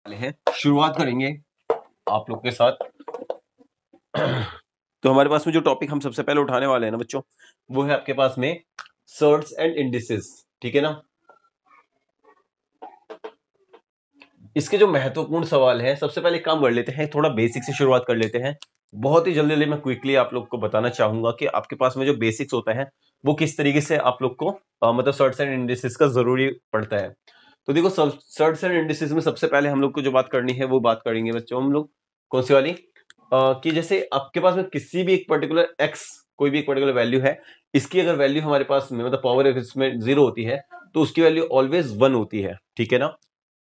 वाले हैं, शुरुआत करेंगे आप लोग के साथ। तो हमारे पास में जो टॉपिक हम सबसे पहले उठाने वाले हैं ना बच्चों, वो है आपके पास में सर्ट्स एंड इंडिसेस। ठीक है ना। इसके जो महत्वपूर्ण सवाल है, सबसे पहले काम कर लेते हैं, थोड़ा बेसिक से शुरुआत कर लेते हैं। बहुत ही जल्दी मैं क्विकली आप लोग को बताना चाहूंगा कि आपके पास में जो बेसिक्स होता है वो किस तरीके से आप लोग को मतलब सर्ट्स एंड इंडिसेस का जरूरी पड़ता है। तो देखो, सर्ट्स एंड इंडिसेस में सबसे पहले हम लोग को जो बात करनी है वो बात करेंगे बच्चों हम लोग कौन सी वाली, कि जैसे आपके पास में किसी भी एक पर्टिकुलर एक्स, कोई भी एक पर्टिकुलर वैल्यू है, इसकी अगर वैल्यू हमारे पास में मतलब पावर इसमें 0 होती है तो उसकी वैल्यू ऑलवेज 1 होती है। ठीक है ना।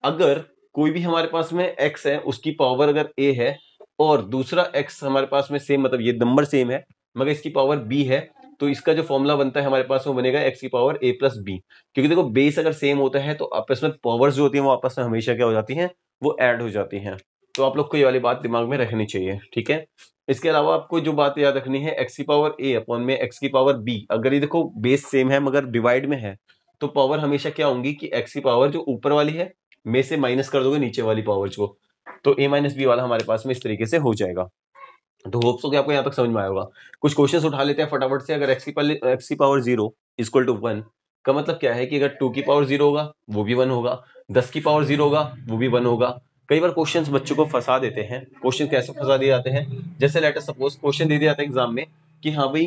अगर कोई भी हमारे पास में x है, उसकी पावर अगर a है और दूसरा x हमारे पास में सेम, मतलब ये नंबर सेम है मगर इसकी पावर b है, तो इसका जो फॉर्मूला बनता है हमारे पास में बनेगा x की पावर a प्लस बी। क्योंकि देखो, बेस अगर सेम होता है तो आपस में पावर्स जो होती है वो आपस में हमेशा क्या हो जाती हैं, वो ऐड हो जाती हैं। तो आप लोग को ये वाली बात दिमाग में रखनी चाहिए। ठीक है। इसके अलावा आपको जो बात याद रखनी है, x की पावर a अपॉन में x की पावर b, अगर ये देखो बेस सेम है मगर डिवाइड में है तो पावर हमेशा क्या होंगी कि x की पावर जो ऊपर वाली है में से माइनस कर दोगे नीचे वाली पावर्स को, तो a माइनस बी वाला हमारे पास में इस तरीके से हो जाएगा। तो होप्स हो कि आपको यहाँ तक समझ में आया होगा। कुछ क्वेश्चंस उठा लेते हैं फटाफट से। अगर x की पावर 0 इक्वल टू 1 का मतलब क्या है कि अगर 2 की पावर 0 होगा वो भी 1 होगा, 10 की पावर 0 होगा वो भी 1 होगा। कई बार क्वेश्चंस बच्चों को फंसा देते हैं। क्वेश्चन कैसे फंसा दिए जाते हैं, जैसे लेट अस सपोज क्वेश्चन दे दिया जाता है एग्जाम में कि हाँ भाई,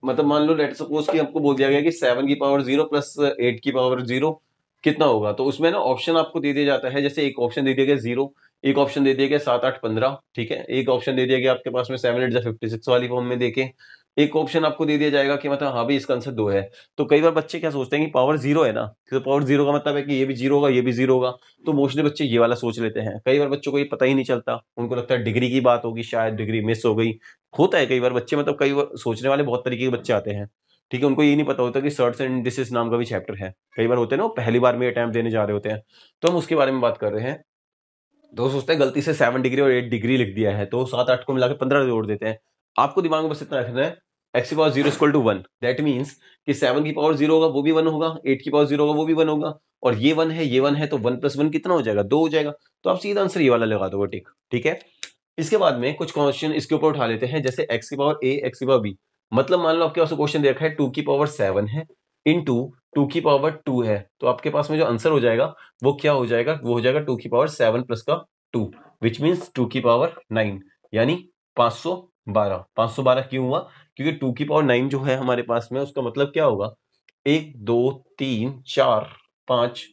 मतलब मान लो लेट सपोज कि आपको बोल दिया गया कि 7 की पावर 0 प्लस 8 की पावर 0 कितना होगा। तो उसमें ना ऑप्शन आपको दे दिया जाता है, जैसे एक ऑप्शन दे दिया गया 0, एक ऑप्शन दे दिया गया 7 8 15, ठीक है, एक ऑप्शन दे दिया गया आपके पास में 7 8 56 वाली फॉर्म में देके, एक ऑप्शन आपको दे दिया जाएगा कि मतलब हाँ भाई इसका आंसर 2 है। तो कई बार बच्चे क्या सोचते हैं कि पावर 0 है ना, तो पावर 0 का मतलब है कि ये भी 0 होगा ये भी 0 होगा। तो मोस्टली बच्चे ये वाला सोच लेते हैं। कई बार बच्चों को ये पता ही नहीं चलता, उनको लगता है डिग्री की बात होगी, शायद डिग्री मिस हो गई। होता है कई बार बच्चे, मतलब कई बार सोचने वाले बहुत तरीके के बच्चे आते हैं। ठीक है, उनको ये नहीं पता होता कि सर्ट्स एंड इंडिसेस नाम का भी चैप्टर है। कई बार होते हैं ना, वो पहली बार में अटैम्प्ट देने जा रहे होते हैं, तो हम उसके बारे में बात कर रहे हैं। तो सोचते हैं गलती से 7 डिग्री और 8 डिग्री लिख दिया है तो 7 8 को मिलाकर 15 जोड़ देते हैं। आपको दिमाग में बस इतना रखना है, x की power 0 equal to 1, that means कि 7 की पावर 0 होगा वो भी 1 होगा, 8 की पावर 0 होगा वो भी 1 होगा, और ये 1 है ये 1 है, तो 1 प्लस 1 कितना हो जाएगा, 2 हो जाएगा। तो आप सीधा आंसर ये वाला लगा दोगे, टिक। ठीक है। इसके बाद में कुछ क्वेश्चन इसके ऊपर उठा लेते हैं, जैसे x की पावर a x की पावर b। मतलब मान लो आपके पास क्वेश्चन देखा है 2 की पावर 7 है इनटू 2 की पावर 2 है, तो आपके पास में जो आंसर हो जाएगा वो क्या हो जाएगा, वो हो जाएगा 2 की पावर 7 प्लस का 2, विच मीन्स 2 की पावर 9, यानी 512। 512 क्यों हुआ, क्योंकि 2 की पावर 9 जो है हमारे पास में, उसका मतलब क्या होगा, 1 2 3 4 5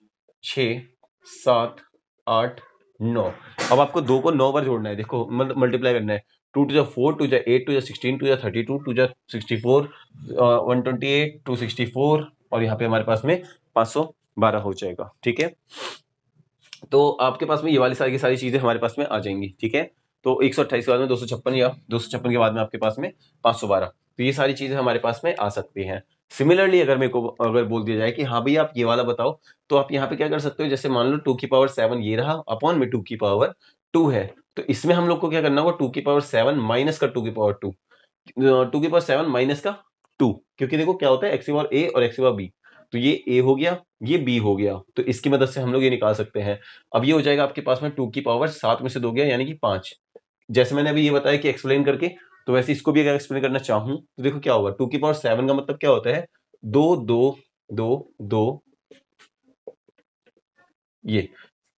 6 7 8 9। अब आपको 2 को 9 बार जोड़ना है, देखो मतलब मल्टीप्लाई करना है। 2 टू जा 4, 2 जा 8, 2 जा 16, 2 जा 32, 2 जा 64, 128, 264, और यहाँ पे हमारे पास में 512 हो जाएगा। ठीक है। तो आपके पास में ये वाली सारी की सारी चीजें हमारे पास में आ जाएंगी। ठीक है। तो 128 के बाद में 256, या 256 के बाद में आपके पास में 512, तो ये सारी चीजें हमारे पास में आ सकती हैं। सिमिलरली अगर मेरे को अगर बोल दिया जाए कि हाँ भाई आप ये वाला बताओ, तो आप यहाँ पे क्या कर सकते हो, जैसे मान लो 2 की पावर 7 ये रहा अपॉन में 2 की पावर 2 है, तो इसमें हम लोग को क्या करना होगा, 2 की पावर 7 माइनस का 2 की पावर 2, 2 की पावर 7 माइनस का 2, क्योंकि देखो क्या होता है एक्स की पावर a और एक्स की पावर b, तो ये a हो गया ये b हो गया, तो इसकी मदद से हम लोग ये निकाल सकते हैं। अब ये हो जाएगा आपके पास में 2 की पावर 7 में से 2 गया यानी कि 5। जैसे मैंने अभी ये बताया कि एक्सप्लेन करके, तो वैसे इसको भी अगर एक्सप्लेन करना चाहूं तो देखो क्या होगा, 2 की पावर 7 का मतलब क्या होता है, 2 2 2 2, ये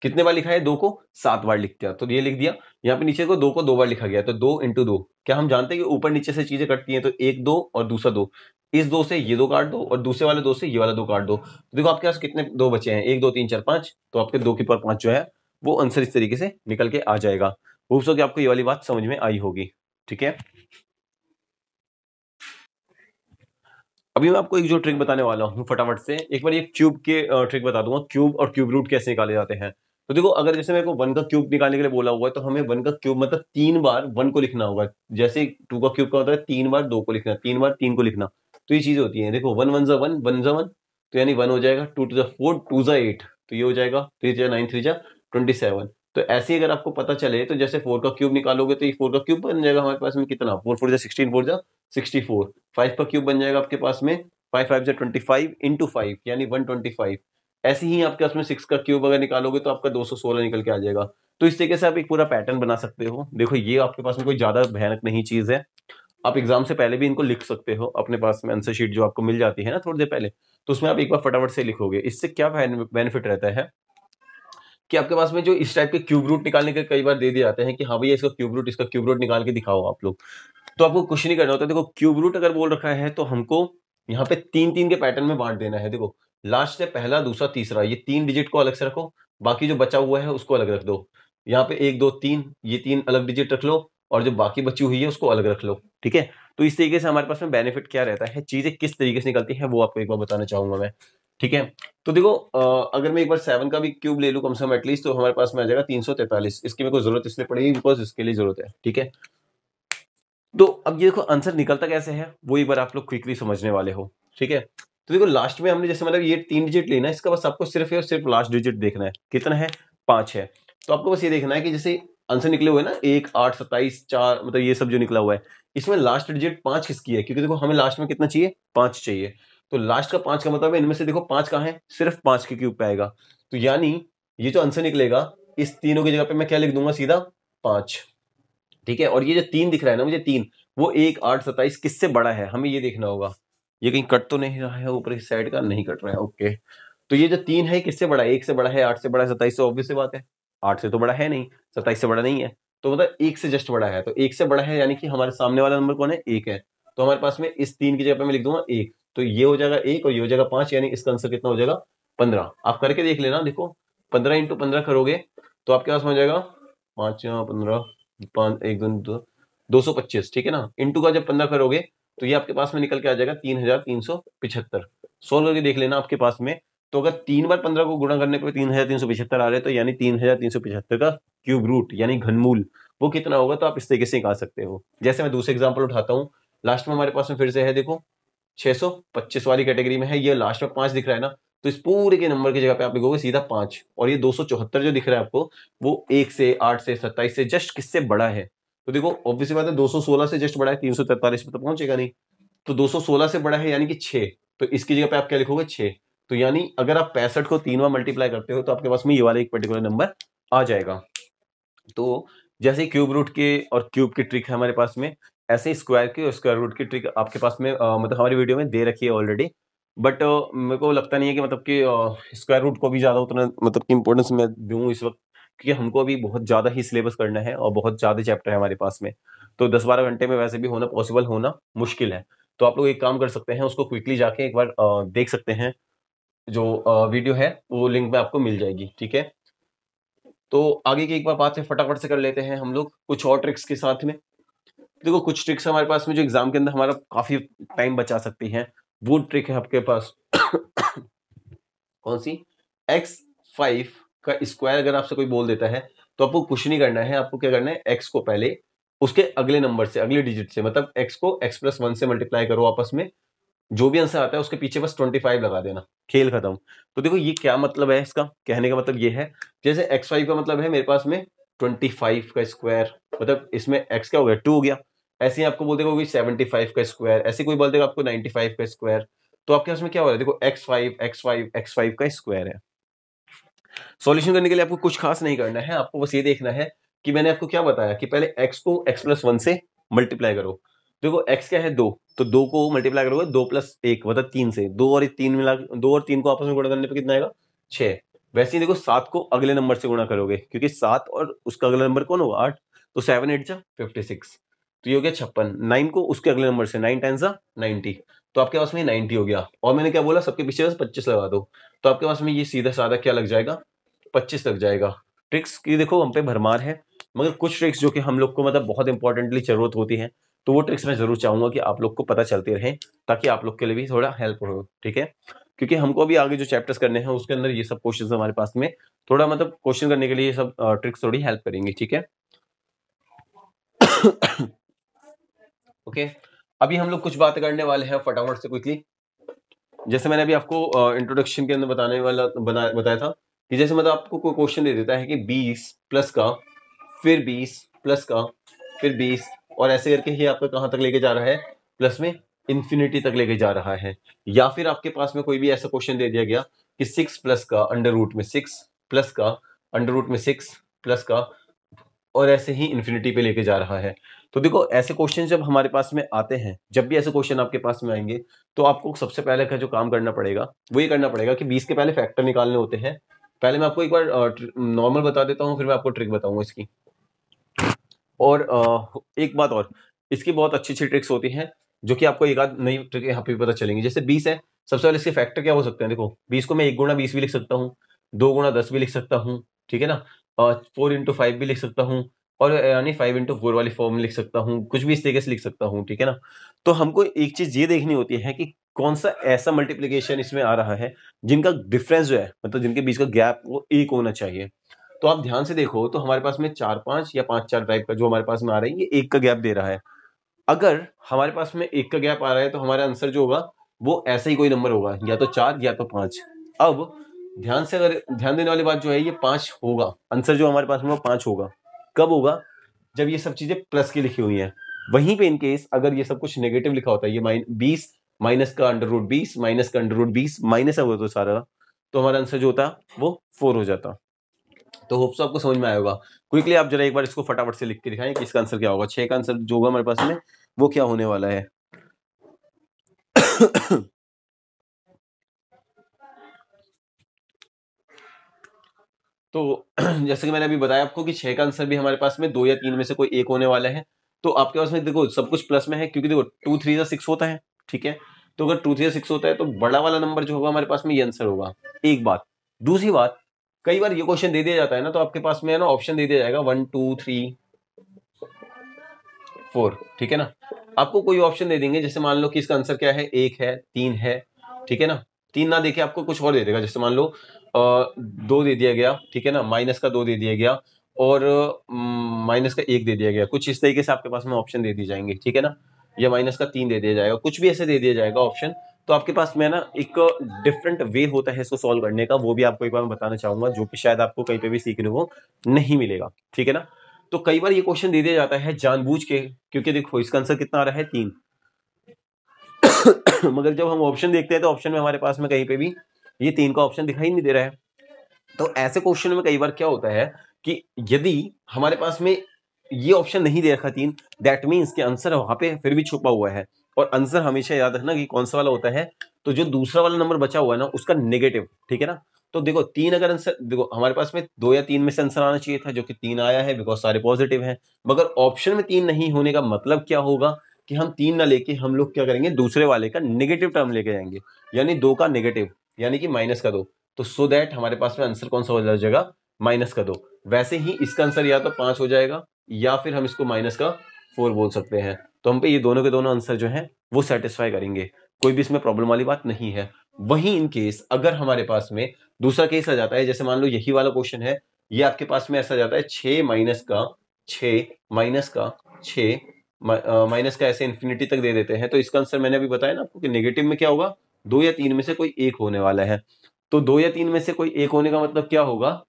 कितने बार लिखा है, 2 को 7 बार लिख दिया, तो ये लिख दिया। यहाँ पे नीचे को 2 को 2 बार लिखा गया, तो 2 इंटू 2, क्या हम जानते हैं कि ऊपर नीचे से चीजें कटती हैं, तो एक 2 और दूसरा 2, इस 2 से ये 2 काट दो और दूसरे वाले 2 से ये वाला 2 काट दो, तो देखो आपके पास कितने 2 बचे हैं, 1 2 3 4 5, तो आपके 2 की पावर 5 जो है वो आंसर इस तरीके से निकल के आ जाएगा। होप्स हो कि आपको ये वाली बात समझ में आई होगी। ठीक है। अभी मैं आपको एक जो ट्रिक बताने वाला हूँ फटाफट से, एक बार ये क्यूब के ट्रिक बता दूंगा, क्यूब और क्यूब रूट कैसे निकाले जाते हैं। तो देखो, अगर जैसे मेरे को 1 का क्यूब निकालने के लिए बोला हुआ है, तो हमें 1 का क्यूब मतलब 3 बार 1 को लिखना होगा। जैसे 2 का क्यूब का होता है 3 बार 2 को लिखना, 3 बार 3 को लिखना, तो ये चीजें होती हैं। देखो 1 1 जा 1 1 जा 1, तो यानी 1 हो जाएगा, 2 2 जा 4 2 जा 8, तो ये हो जाएगा, 3 जा 9 3 जा 27। तो ऐसे ही अगर आपको पता चले, तो जैसे 4 का क्यूब निकालोगे तो ये 4 का क्यूब बन जाएगा हमारे पास में कितना, 4 4 जा 16, 4 जा 64। 5 का क्यूब बन जाएगा आपके पास में 5 5 जा 25 इंटू 5 यानी 125। ऐसे ही आपके पास में 6 का क्यूब अगर निकालोगे तो आपका 216 निकल के आ जाएगा। तो इस तरीके से आप एक पूरा पैटर्न बना सकते हो। देखो ये आपके पास में कोई ज्यादा भयानक नहीं चीज है, आप एग्जाम से पहले भी इनको लिख सकते हो अपने पास में आंसर शीट जो आपको मिल जाती है ना थोड़ी देर पहले, तो उसमें आप एक बार फटाफट से लिखोगे। इससे क्या बेनिफिट रहता है कि आपके पास में जो इस टाइप के क्यूब रूट निकालने के कई बार दे दिए जाते हैं कि हाँ भैया इसका क्यूब रूट, इसका क्यूब रूट निकाल के दिखाओ आप लोग, तो आपको कुछ नहीं करना होता। देखो क्यूब रूट अगर बोल रखा है तो हमको यहाँ पे 3-3 के पैटर्न में बांट देना है। देखो लास्ट से पहला, दूसरा, तीसरा, ये 3 डिजिट को अलग से रखो, बाकी जो बचा हुआ है उसको अलग रख दो। यहाँ पे 1 2 3, ये 3 अलग डिजिट रख लो, और जो बाकी बची हुई है उसको अलग रख लो। ठीक है, तो इस तरीके से हमारे पास में बेनिफिट क्या रहता है, चीजें किस तरीके से निकलती है वो आपको एक बार बताना चाहूंगा मैं। ठीक है, तो देखो अगर मैं एक बार 7 का भी क्यूब ले लूं कम से कम एटलीस्ट, तो हमारे पास में आ जाएगा 343। इसकी मेरे को जरूरत इसलिए पड़ेगी बिकॉज इसके लिए जरूरत है। ठीक है, तो अब ये देखो आंसर निकलता कैसे है वो एक बार आप लोग क्विकली समझने वाले हो। ठीक है, तो देखो लास्ट में हमने जैसे मतलब ये 3 डिजिट लेना है, इसका बस आपको सिर्फ और सिर्फ लास्ट डिजिट देखना है, कितना है 5 है। तो आपको बस ये देखना है कि जैसे आंसर निकले हुए ना 1 8 27 4, मतलब ये सब जो निकला हुआ है इसमें लास्ट डिजिट 5 किसकी है, क्योंकि देखो हमें लास्ट में कितना चाहिए, 5 चाहिए। तो लास्ट का 5 का मतलब है इनमें से देखो 5 कहाँ है, सिर्फ 5 के क्यूब पे आएगा। तो यानी ये जो आंसर निकलेगा इस तीनों की जगह पे मैं क्या लिख दूंगा, सीधा 5। ठीक है, और ये जो 3 दिख रहा है ना मुझे 3, वो 1 8 27 किससे बड़ा है हमें ये देखना होगा। ये कहीं कट तो नहीं रहा है ऊपर की साइड का, नहीं कट रहा है, ओके। तो ये जो 3 है किससे बड़ा है, 1 से बड़ा है, 8 से बड़ा है, 27 से ऑब्वियस सी बात है, 8 से तो बड़ा है नहीं, 27 से बड़ा नहीं है, तो मतलब 1 से जस्ट बड़ा है। तो 1 से बड़ा है यानी कि हमारे सामने वाला नंबर कौन है, 1 है। तो हमारे पास में इस 3 की जगह पे मैं लिख दूंगा 1, तो ये हो जाएगा 1 और ये हो जाएगा 5, यानी इसका आंसर कितना हो जाएगा 15। आप करके देख लेना, देखो 15 इंटू 15 करोगे तो आपके पास में हो जाएगा 5 15 5 1 2 225। ठीक है ना, इंटू का जब 15 करोगे तो ये आपके पास में निकल के आ जाएगा 3375। सोल्व करके देख लेना आपके पास में। तो अगर 3 बार 15 को गुणा करने पे 3375 आ रहे हैं, तो यानी 3375 का क्यूब रूट यानी घनमूल वो कितना होगा, तो आप इस तरीके से निकाल सकते हो। जैसे मैं दूसरे एग्जाम्पल उठाता हूँ, लास्ट में हमारे पास में फिर से है, देखो 625 वाली कैटेगरी में है, ये लास्ट में 5 दिख रहा है ना, तो इस पूरे के नंबर की जगह पे आप लिखोगे सीधा 5। और ये 274 जो दिख रहा है आपको, वो 1 से 8 से 27 से जस्ट किससे बड़ा है, तो देखो ऑब्वियसली बात है 216 से जस्ट बड़ा है, 343 पे तो पहुंचेगा नहीं। तो 216 से बड़ा है यानी कि 6, तो इसकी जगह पे आप क्या लिखोगे 6। तो यानी अगर आप 65 को 3 बार मल्टीप्लाई करते हो तो आपके पास में ये वाला एक पर्टिकुलर नंबर आ जाएगा। तो जैसे क्यूब रूट के और क्यूब की ट्रिक है हमारे पास में, ऐसे स्क्वायर की और स्क्वायर रूट की ट्रिक आपके पास में मतलब हमारी वीडियो में दे रखी है ऑलरेडी। बट मेरे को लगता नहीं है कि मतलब कि स्क्वायर रूट को भी ज्यादा उतना मतलब कि इंपॉर्टेंस मैं दूं इस वक्त, क्योंकि हमको अभी बहुत ज्यादा ही सिलेबस करना है और बहुत ज्यादा चैप्टर है हमारे पास में। तो 10-12 घंटे में वैसे भी होना पॉसिबल होना मुश्किल है। तो आप लोग एक काम कर सकते हैं, उसको क्विकली जाके एक बार देख सकते हैं, जो वीडियो है वो लिंक में आपको मिल जाएगी। ठीक है, तो आगे की एक बार बात है फटाफट से कर लेते हैं हम लोग कुछ और ट्रिक्स के साथ में। देखो कुछ ट्रिक्स हमारे पास में जो एग्जाम के अंदर हमारा काफी टाइम बचा सकती हैं, वो ट्रिक है आपके पास कौन सी, x5 का स्क्वायर अगर आपसे कोई बोल देता है तो आपको कुछ नहीं करना है, आपको क्या करना है, x को पहले उसके अगले नंबर से, अगले डिजिट से, मतलब x को x+1 से मल्टीप्लाई करो आपस में, जो भी आंसर आता है उसके पीछे बस 25 लगा देना, खेल खत्म। तो देखो ये क्या मतलब है, इसका कहने का मतलब ये है, जैसे x5 का मतलब है मेरे पास में 25 का स्क्वायर, मतलब इसमें x क्या हो गया 2 हो गया। ऐसे ही आपको बोल देगा कोई 75 का स्क्वायर, ऐसे कोई बोल देगा आपको 95 का स्क्वायर। तो आपके पास में क्या हो रहा है, देखो x5 का स्क्वायर है। सॉल्यूशन करने के लिए आपको कुछ खास नहीं करना है, आपको बस ये देखना है कि मैंने आपको क्या बताया कि पहले x को x+1 से मल्टीप्लाई करो। देखो x क्या है 2, तो 2 को मल्टीप्लाई करोगे 2+1 मतलब 3 से, 2 और 3 मिला, 2 और 3 को आपस में गुणा करने पे कितना आएगा 6। वैसे ही देखो 7 को अगले नंबर से गुणा करोगे, क्योंकि 7 और उसका अगला नंबर कौन होगा 8, तो 7 8 जा 56, तो ये हो गया 56। 9 को उसके अगले नंबर से, 9 10 जा 90, तो आपके पास में 90 हो गया। और मैंने क्या बोला, सबके पीछे बस 25 लगा दो, तो आपके पास में ये सीधा साधा क्या लग जाएगा, 25 लग जाएगा। ट्रिक्स की देखो हम पे भरमार है, मगर कुछ ट्रिक्स जो कि हम लोग को मतलब बहुत इंपॉर्टेंटली जरूरत होती है, तो वो ट्रिक्स मैं जरूर चाहूंगा कि आप लोग को पता चलती रहे, ताकि आप लोग के लिए भी थोड़ा हेल्प हो। ठीक है, क्योंकि हमको भी आगे जो चैप्टर्स करने हैं उसके अंदर ये सब क्वेश्चन हमारे पास में थोड़ा मतलब क्वेश्चन करने के लिए ये सब ट्रिक्स थोड़ी हेल्प करेंगी। ठीक है ओके, अभी हम लोग कुछ बात करने वाले हैं फटाफट से क्विकली। जैसे मैंने अभी आपको इंट्रोडक्शन के अंदर बताया था कि जैसे मतलब आपको कोई क्वेश्चन दे देता है कि 20 प्लस का, फिर 20 प्लस का, फिर 20, और ऐसे करके ही आपका कहां तक लेके जा रहा है, प्लस में इंफिनिटी तक लेके जा रहा है। या फिर आपके पास में कोई भी ऐसा क्वेश्चन दे दिया गया कि 6 प्लस का अंडर रूट में 6 प्लस का अंडर रूट में 6 प्लस का, और ऐसे ही इन्फिनिटी पे लेके जा रहा है। तो देखो ऐसे क्वेश्चन जब हमारे पास में आते हैं, जब भी ऐसे क्वेश्चन आपके पास में आएंगे, तो आपको सबसे पहले का जो काम करना पड़ेगा वो ये करना पड़ेगा कि 20 के पहले फैक्टर निकालने होते हैं। पहले मैं आपको एक बार नॉर्मल बता देता हूँ, फिर मैं आपको ट्रिक बताऊंगा इसकी। और एक बात और, इसकी बहुत अच्छी अच्छी ट्रिक्स होती हैं जो कि आपको एक आध नई ट्रिक यहाँ पे पता चलेंगी। जैसे 20 है, सबसे पहले इसके फैक्टर क्या हो सकते हैं। देखो 20 को मैं 1 गुणा 20 भी लिख सकता हूँ, 2 गुणा 10 भी लिख सकता हूँ, ठीक है ना, 4 इंटू 5 भी लिख सकता हूँ, और यानी 5 इंटू 4 वाली फॉर्म में लिख सकता हूँ, कुछ भी इस तरीके से लिख सकता हूँ, ठीक है ना। तो हमको एक चीज ये देखनी होती है कि कौन सा ऐसा मल्टीप्लीकेशन इसमें आ रहा है जिनका डिफरेंस जो है, मतलब जिनके बीच का गैप वो 1 होना चाहिए। तो आप ध्यान से देखो तो हमारे पास में 4-5 या 5-4 टाइप का जो हमारे पास में आ रहा है, ये 1 का गैप दे रहा है। अगर हमारे पास में 1 का गैप आ रहा है तो हमारा आंसर जो होगा वो ऐसा ही कोई नंबर होगा, या तो 4 या तो 5। अब ध्यान से अगर ध्यान देने वाली बात जो है, ये 5 होगा, आंसर जो हमारे पास में वो 5 होगा। कब होगा? जब ये सब चीजें प्लस की लिखी हुई हैं। वहीं पे इनकेस अगर ये सब कुछ नेगेटिव लिखा होता है, ये 20 माइनस का अंडर रूट 20 माइनस का अंडर रूट 20 माइनस है वो तो सारा, तो हमारा आंसर जो होता वो 4 हो जाता। तो होप्स आपको समझ में आया होगा। क्विकली आप जरा एक बार इसको फटाफट से लिख के दिखाएं कि इसका आंसर क्या होगा। 6 का आंसर जो होगा हमारे पास में वो क्या होने वाला है। तो जैसे कि मैंने अभी बताया आपको कि 6 का आंसर भी हमारे पास में 2 या 3 में से कोई एक होने वाला है। तो आपके पास में देखो सब कुछ प्लस में है, क्योंकि देखो 2 3 6 होता है, ठीक है। तो अगर 2 3 6 होता है तो बड़ा वाला नंबर जो होगा हमारे पास में ये आंसर होगा। एक बात। दूसरी बात, कई बार ये क्वेश्चन दे दिया जाता है ना, तो आपके पास में है ना ऑप्शन दे दिया जाएगा 1 2 3 4, ठीक है ना। आपको कोई ऑप्शन दे देंगे, जैसे मान लो कि इसका आंसर क्या है, 1 है, 3 है, ठीक है ना। 3 ना देके आपको कुछ और दे देगा, जैसे मान लो 2 दे दिया गया, ठीक है ना, माइनस का 2 दे दिया गया, और माइनस का 1 दे दिया गया। कुछ इस तरीके से आपके पास में ऑप्शन दे दी जाएंगे, ठीक है ना, या माइनस का 3 दे दिया जाएगा, कुछ भी ऐसे दे दिया जाएगा ऑप्शन। तो आपके पास में ना एक डिफरेंट वे होता है इसको सॉल्व करने का, वो भी आपको एक बार मैं बताना चाहूंगा, जो कि शायद आपको कहीं पे भी सीखने को नहीं मिलेगा, ठीक है ना। तो कई बार ये क्वेश्चन दे दिया जाता है जानबूझ के, क्योंकि देखो इसका आंसर कितना आ रहा है 3। मगर जब हम ऑप्शन देखते हैं तो ऑप्शन में हमारे पास में कहीं पे भी ये 3 का ऑप्शन दिखाई नहीं दे रहा है। तो ऐसे क्वेश्चन में कई बार क्या होता है कि यदि हमारे पास में ये ऑप्शन नहीं दे रखा 3, दैट मीन्स कि आंसर वहां पे फिर भी छुपा हुआ है। और आंसर हमेशा याद रखना कि कौन सा वाला होता है, तो जो दूसरा वाला नंबर बचा हुआ है ना उसका नेगेटिव, ठीक है ना। तो देखो 3 अगर आंसर, देखो हमारे पास में 2 या 3 में से आंसर आना चाहिए था, जो कि 3 आया है बिकॉज सारे पॉजिटिव हैं। मगर ऑप्शन में 3 नहीं होने का मतलब क्या होगा कि हम 3 ना लेके हम लोग क्या करेंगे, दूसरे वाले का नेगेटिव टर्म लेके जाएंगे, यानी 2 का नेगेटिव, यानी कि माइनस का 2। तो सो दैट हमारे पास में आंसर कौन सा हो जाएगा, माइनस का 2। वैसे ही इसका आंसर या तो 5 हो जाएगा, या फिर हम इसको माइनस का 4 बोल सकते हैं। तो हम पे ये दोनों के दोनों आंसर जो है वो सेटिस्फाई करेंगे, कोई भी इसमें प्रॉब्लम वाली बात नहीं है। वहीं इन केस अगर हमारे पास में दूसरा केस आ जाता है, जैसे मान लो यही वाला क्वेश्चन है, ये आपके पास में ऐसा जाता है 6 माइनस का 6 माइनस का 6 माइनस का ऐसे इन्फिनिटी तक दे देते हैं, तो इसका आंसर मैंने अभी बताया ना आपको कि नेगेटिव में क्या होगा, 2 या 3 में से कोई एक होने वाला है। तो 2 या 3 में से कोई एक होने का मतलब क्या होगा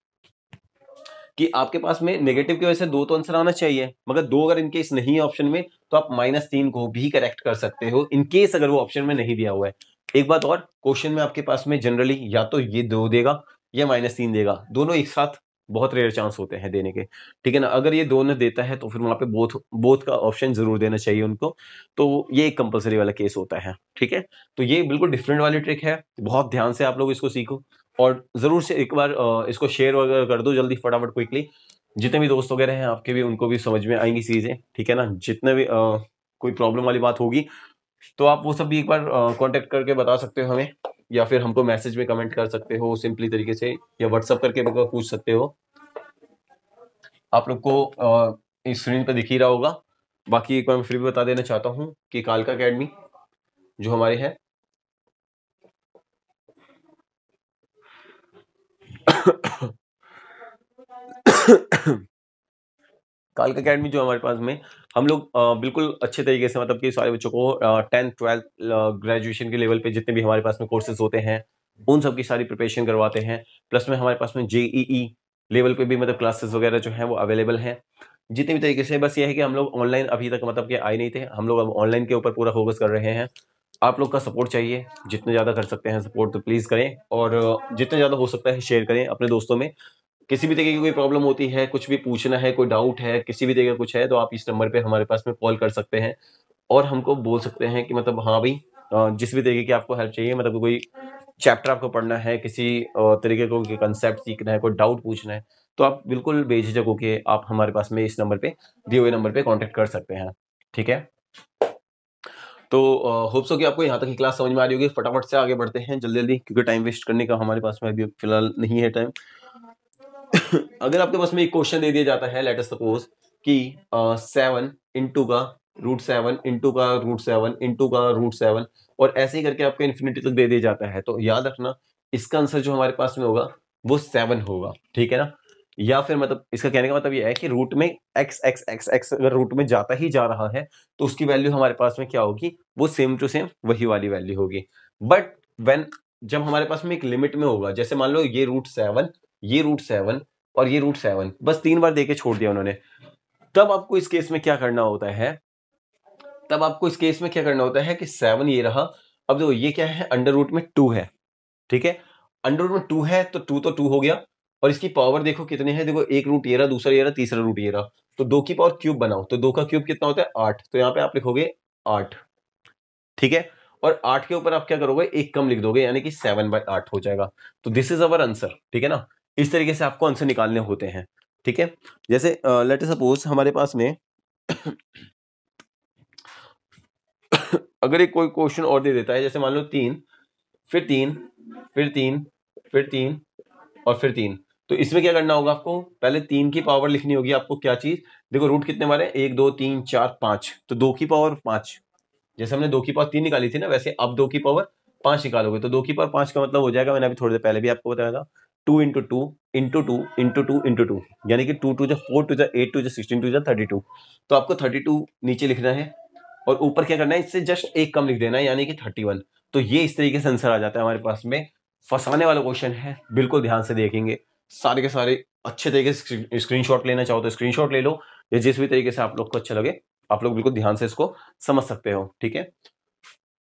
कि आपके पास में नेगेटिव की वजह से 2 तो आंसर आना चाहिए, मगर 2 अगर इनकेस नहीं है ऑप्शन में तो आप -3 को भी करेक्ट कर सकते हो, इनकेस अगर वो ऑप्शन में नहीं दिया हुआ है। एक बात और, क्वेश्चन में आपके पास में जनरली या तो ये 2 देगा या -3 देगा, दोनों एक साथ बहुत रेयर चांस होते हैं देने के, ठीक है ना। अगर ये दोनों देता है तो फिर वहां पे बोथ बोथ का ऑप्शन जरूर देना चाहिए उनको। तो ये एक कंपलसरी वाला केस होता है, ठीक है। तो ये बिल्कुल डिफरेंट वाली ट्रिक है, बहुत ध्यान से आप लोग इसको सीखो, और जरूर से एक बार इसको शेयर वगैरह कर दो जल्दी फटाफट क्विकली, जितने भी दोस्त वगैरह हैं आपके भी उनको भी समझ में आएंगी चीजें, ठीक है ना। जितने भी कोई प्रॉब्लम वाली बात होगी तो आप वो सब भी एक बार कांटेक्ट करके बता सकते हो हमें, या फिर हमको मैसेज में कमेंट कर सकते हो सिंपली तरीके से, या व्हाट्सअप करके भी पूछ सकते हो। आप लोग को इस स्क्रीन पे दिख ही रहा होगा। बाकी एक बार मैं फिर भी बता देना चाहता हूँ कि कालका अकेडमी जो हमारे है कालका अकेडमी जो हमारे पास में, हम लोग बिल्कुल अच्छे तरीके से, मतलब कि सारे बच्चों को 10th 12th ग्रेजुएशन के लेवल पे जितने भी हमारे पास में कोर्सेज होते हैं उन सब की सारी प्रिपरेशन करवाते हैं। प्लस में हमारे पास में JEE लेवल पे भी मतलब क्लासेस वगैरह जो है वो अवेलेबल हैं जितने भी तरीके से। बस ये है कि हम लोग ऑनलाइन अभी तक मतलब कि आए नहीं थे, हम लोग अब ऑनलाइन के ऊपर पूरा फोकस कर रहे हैं। आप लोग का सपोर्ट चाहिए, जितने ज़्यादा कर सकते हैं सपोर्ट तो प्लीज़ करें, और जितने ज़्यादा हो सकता है शेयर करें अपने दोस्तों में। किसी भी तरीके की कोई प्रॉब्लम होती है, कुछ भी पूछना है, कोई डाउट है, किसी भी तरीके का कुछ है, तो आप इस नंबर पे हमारे पास में कॉल कर सकते हैं और हमको बोल सकते हैं कि मतलब हाँ भाई, जिस भी तरीके की आपको हेल्प चाहिए, मतलब कोई चैप्टर आपको पढ़ना है, किसी तरीके को कंसेप्ट सीखना है, कोई डाउट पूछना है, तो आप बिल्कुल बेझिझक होके आप हमारे पास में इस नंबर पे, दिए हुए नंबर पे कॉन्टेक्ट कर सकते हैं। ठीक है, तो होप सो कि आपको यहाँ तक की क्लास समझ में आ रही होगी। फटाफट से आगे बढ़ते हैं जल्दी जल्दी, क्योंकि टाइम वेस्ट करने का हमारे पास में अभी फिलहाल नहीं है टाइम। अगर आपके पास में एक क्वेश्चन दे दिया जाता है, लेट अस सपोज कि 7 इंटू का रूट 7 इंटू का रूट 7 इंटू का रूट 7, और ऐसे ही करके आपको इन्फिनिटी तक दे दिया जाता है, तो याद रखना इसका आंसर जो हमारे पास में होगा वो 7 होगा। ठीक है ना, या फिर मतलब इसका कहने का मतलब ये है कि रूट में x x x x अगर रूट में जाता ही जा रहा है तो उसकी वैल्यू हमारे पास में क्या होगी, वो सेम टू सेम वही वाली वैल्यू होगी। बट व्हेन, जब हमारे पास में एक लिमिट में होगा, जैसे मान लो ये रूट 7, ये रूट 7 और ये रूट 7 बस 3 बार देके छोड़ दिया उन्होंने, तब आपको इस केस में क्या करना होता है, तब आपको इस केस में क्या करना होता है कि 7 ये रहा, अब देखो ये क्या है, अंडर रूट में 2 है। ठीक है, अंडर रूट में 2 है तो 2 हो गया, और इसकी पावर देखो कितने हैं, देखो एक रूट ये रहा, दूसरा ये रहा, तीसरा रूट ये रहा, तो 2 की पावर क्यूब बनाओ, तो 2 का क्यूब कितना होता है 8, तो यहाँ पे आप लिखोगे 8। ठीक है, और 8 के ऊपर आप क्या करोगे, एक कम लिख दोगे, यानी कि 7/8 हो जाएगा। तो दिस इज अवर आंसर। ठीक है ना, इस तरीके से आपको आंसर निकालने होते हैं। ठीक है, जैसे लेट अस सपोज हमारे पास में अगर एक कोई क्वेश्चन और दे देता है, जैसे मान लो 3 फिर 3 फिर 3 फिर 3 और फिर 3, तो इसमें क्या करना होगा आपको, पहले 3 की पावर लिखनी होगी आपको। क्या चीज, देखो रूट कितने हमारे, 1 2 3 4 5, तो 2 की पावर 5, जैसे हमने 2 की पावर 3 निकाली थी ना, वैसे अब 2 की पावर 5 निकालोगे, तो 2 की पावर 5 का मतलब हो जाएगा, मैंने अभी थोड़ी देर पहले भी आपको बताया था, 2 इंटू 2 इंटू 2 इंटू 2 इंटू 2, यानी कि 2 2 जा 4 2 जा 8 2 जा 16 2 जा 32, तो आपको 32 नीचे लिखना है और ऊपर क्या करना है, इससे जस्ट एक कम लिख देना है, यानी कि 31। तो ये इस तरीके से आंसर आ जाता है हमारे पास में। फंसाने वाला क्वेश्चन है, बिल्कुल ध्यान से देखेंगे, सारे के सारे अच्छे तरीके से स्क्रीनशॉट लेना चाहो तो स्क्रीनशॉट ले लो, या जिस भी तरीके से आप लोग को अच्छा लगे आप लोग बिल्कुल ध्यान से इसको समझ सकते हो। ठीक है,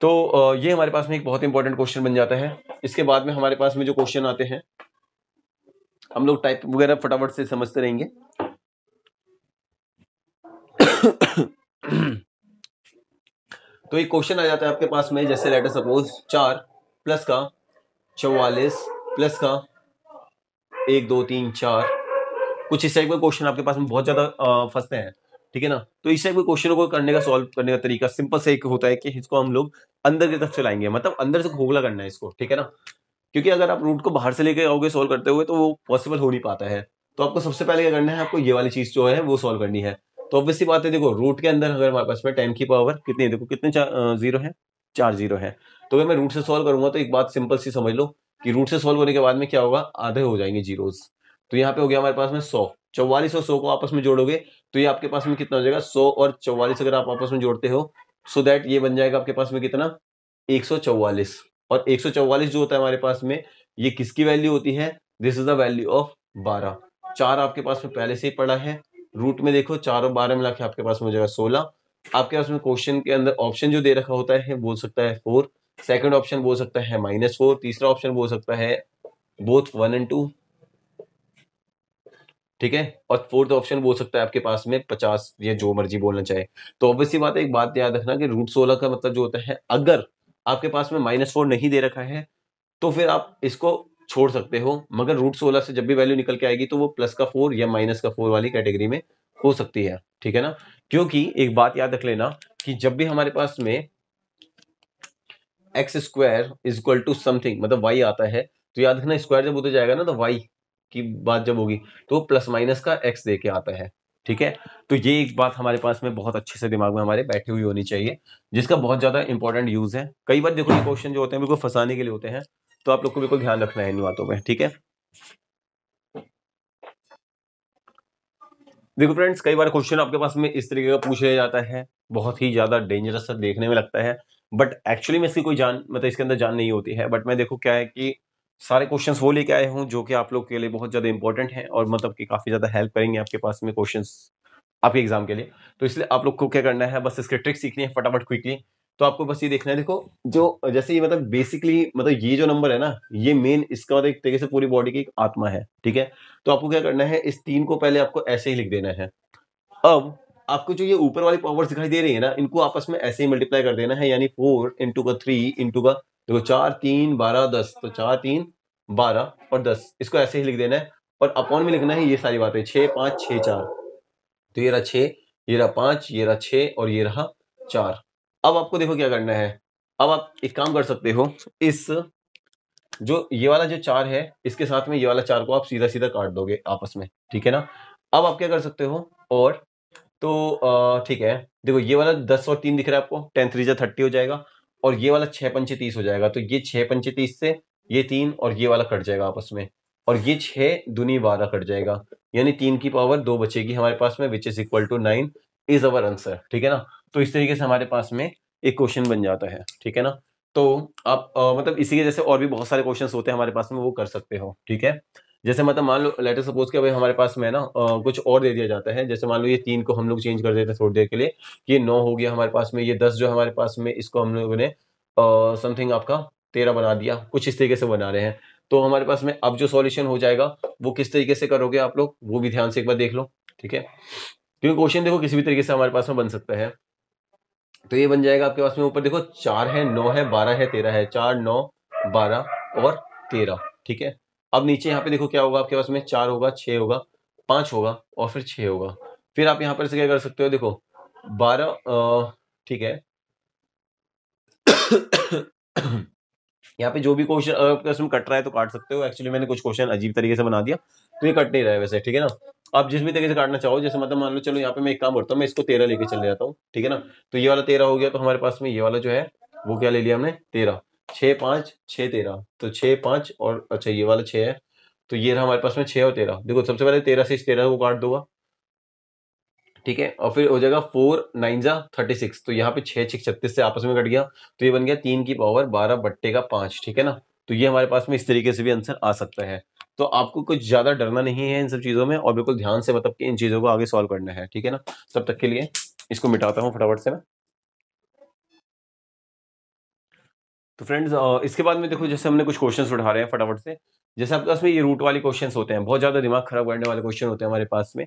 तो ये हमारे पास में एक बहुत इंपॉर्टेंट क्वेश्चन बन जाता है। इसके बाद में हमारे पास में जो क्वेश्चन आते हैं, हम लोग टाइप वगैरह फटाफट से समझते रहेंगे। तो एक क्वेश्चन आ जाता है आपके पास में, जैसे लेट अस सपोज 4 प्लस का 44 प्लस का 1 2 3 4, कुछ इस टाइप का क्वेश्चन आपके पास में बहुत ज्यादा फंसते हैं। ठीक है ना, तो इस टाइप के क्वेश्चनों को करने का, सॉल्व करने का तरीका सिंपल से एक होता है कि इसको हम लोग अंदर की तरफ चलाएंगे, मतलब अंदर से खोखला करना है इसको। ठीक है ना, क्योंकि अगर आप रूट को बाहर से लेके आओगे सॉल्व करते हुए तो वो पॉसिबल हो नहीं पाता है। तो आपको सबसे पहले क्या करना है, आपको ये वाली चीज जो है वो सॉल्व करनी है। तो ऑब्वियस सी बात है, देखो रूट के अंदर अगर हमारे पास में 10 की पावर कितनी है, देखो कितने जीरो है, 4 जीरो है। तो अगर मैं रूट से सॉल्व करूंगा तो एक बात सिंपल सी समझ लो कि रूट से सॉल्व होने के बाद में क्या होगा, आधे हो जाएंगे जीरोस। तो यहाँ पे हो गया हमारे पास में 100, 44 और 100 को आपस में जोड़ोगे तो ये आपके पास में कितना हो जाएगा, 100 और 44 अगर आप आपस में जोड़ते हो, सो दैट ये बन जाएगा आपके पास में कितना, 144। और 144 जो होता है हमारे पास में, ये किसकी वैल्यू होती है, this is the value of 12। 4 आपके पास में पहले से ही पड़ा है, रूट में देखो 4 और 12 मिला के आपके पास में हो जाएगा 16। आपके पास में क्वेश्चन के अंदर ऑप्शन जो दे रखा होता है बोल सकता है 4, सेकंड ऑप्शन बोल सकता है -4, तीसरा ऑप्शन बोल सकता है बोथ 1 and 2। ठीक है, और फोर्थ ऑप्शन बोल सकता है आपके पास में 50, या जो मर्जी बोलना चाहे। तो ऑब्वियसली बात है, एक बात याद रखना कि रूट 16 का मतलब जो होता है, अगर आपके पास में -4 नहीं दे रखा है तो फिर आप इसको छोड़ सकते हो, मगर रूट 16 से जब भी वैल्यू निकल के आएगी तो वो प्लस का 4 या माइनस का 4 वाली कैटेगरी में हो सकती है। ठीक है ना, क्योंकि एक बात याद रख लेना कि जब भी हमारे पास में x square is equal to something, मतलब वाई आता है, तो याद रखना स्क्वायर जब होते जाएगा ना, तो वाई की बात जब होगी तो प्लस माइनस का एक्स दे के आता है। ठीक है, तो ये एक बात हमारे पास में बहुत अच्छे से दिमाग में हमारे बैठी हुई होनी चाहिए, जिसका बहुत ज्यादा इंपॉर्टेंट यूज है। कई बार देखो ये क्वेश्चन जो होते हैं बिल्कुल फंसाने के लिए होते हैं, तो आप लोग को बिल्कुल ध्यान रखना है इन बातों में। ठीक है, देखो फ्रेंड्स, कई बार क्वेश्चन आपके पास में इस तरीके का पूछ लिया जाता है, बहुत ही ज्यादा डेंजरस सा देखने में लगता है, बट एक्चुअली में इसकी कोई जान, मतलब इसके अंदर जान नहीं होती है। बट मैं देखो क्या है कि सारे क्वेश्चंस वो लेके आए हूँ जो कि आप लोग के लिए बहुत ज्यादा इंपॉर्टेंट है, और मतलब कि काफी ज्यादा हेल्प करेंगे आपके पास में क्वेश्चंस आपके एग्जाम के लिए। तो इसलिए आप लोग को क्या करना है, बस इसके ट्रिक सीखनी है फटाफट क्विकली। तो आपको बस ये देखना है, देखो जो जैसे ये मतलब बेसिकली मतलब ये जो नंबर है ना, ये मेन इसका मतलब एक तरीके से पूरी बॉडी की एक आत्मा है, ठीक है। तो आपको क्या करना है, इस 3 को पहले आपको ऐसे ही लिख देना है। अब आपको जो ये ऊपर वाली पावर्स दिखाई दे रही है ना, इनको आपस में ऐसे ही मल्टीप्लाई कर देना है, यानी 4 इंटू का 3 इंटू का, देखो 4 3 12 10, तो 4 3 12 और 10, इसको ऐसे ही लिख देना है। और अपॉन में लिखना है ये सारी बातें, 6 5 6 4, तो ये रहा 6, ये रहा 5, ये रहा 6 और ये रहा 4। अब आपको देखो क्या करना है, अब आप एक काम कर सकते हो, इस जो ये वाला जो 4 है, इसके साथ में ये वाला 4 को आप सीधा सीधा काट दोगे आपस में, ठीक है ना। अब आप क्या कर सकते हो, और तो ठीक है, देखो ये वाला 10 और 3 दिख रहा है आपको, 10 3 जा 30 हो जाएगा, और ये वाला 6 पंचे 30 हो जाएगा, तो ये 6 पंचे 30 से ये 3 और ये वाला कट जाएगा आपस में, और ये 6 दूनी 12 कट जाएगा, यानी 3 की पावर 2 बचेगी हमारे पास में, which is equal to 9 is our answer, ठीक है ना। तो इस तरीके से हमारे पास में एक क्वेश्चन बन जाता है, ठीक है ना। तो आप मतलब इसी के जैसे और भी बहुत सारे क्वेश्चन होते हैं हमारे पास में, वो कर सकते हो, ठीक है। जैसे मतलब मान लो लेटर सपोज कि भाई हमारे पास में है ना कुछ और दे दिया जाता है, जैसे मान लो ये 3 को हम लोग चेंज कर देते हैं थोड़ी देर के लिए, ये 9 हो गया हमारे पास में, ये 10 जो हमारे पास में, इसको हम लोगों ने समथिंग आपका 13 बना दिया, कुछ इस तरीके से बना रहे हैं। तो हमारे पास में अब जो सॉल्यूशन हो जाएगा वो किस तरीके से करोगे आप लोग, वो भी ध्यान से एक बार देख लो, ठीक है। क्योंकि क्वेश्चन देखो किसी भी तरीके से हमारे पास में बन सकता है। तो ये बन जाएगा आपके पास में, ऊपर देखो 4 है, 9 है, 12 है, 13 है, 4 9 12 और 13, ठीक है। अब नीचे यहाँ पे देखो क्या होगा आपके पास में, 4 होगा, 6 होगा, 5 होगा और फिर 6 होगा। फिर आप यहाँ पर से क्या कर सकते हो, देखो 12, ठीक है। यहाँ पे जो भी क्वेश्चन अगर इसमें कट रहा है तो काट सकते हो, एक्चुअली मैंने कुछ क्वेश्चन अजीब तरीके से बना दिया, तो ये कट नहीं रहा है वैसे, ठीक है ना। आप जिस भी तरीके से काटना चाहो, जैसे मतलब मान लो चलो यहाँ पे मैं एक काम करता हूँ, मैं इसको 13 लेके चले जाता हूँ, ठीक है ना। तो ये वाला 13 हो गया, तो हमारे पास में ये वाला जो है वो क्या ले लिया हमने, 13, 6 5 6 13, तो 6 5 और अच्छा ये वाला 6 है, तो ये रहा हमारे पास में 6 और 13। देखो सबसे पहले 13 से इस 13 को काट दूंगा, ठीक है, और फिर हो जाएगा 4 9 जा 36, तो यहाँ पे 6 6 36 से आपस में कट गया, तो ये बन गया 3 की पावर 12 बट्टे का 5, ठीक है ना। तो ये हमारे पास में इस तरीके से भी आंसर आ सकता है। तो आपको कुछ ज्यादा डरना नहीं है इन सब चीजों में, और बिल्कुल ध्यान से मतलब कि इन चीजों को आगे सॉल्व करना है, ठीक है ना। तब तक के लिए इसको मिटाता हूँ फटाफट से मैं। तो फ्रेंड्स इसके बाद में देखो, जैसे हमने कुछ क्वेश्चंस उठा रहे हैं फटाफट से, जैसे आपके पास में ये रूट वाले क्वेश्चंस होते हैं, बहुत ज्यादा दिमाग खराब करने वाले क्वेश्चन होते हैं हमारे पास में।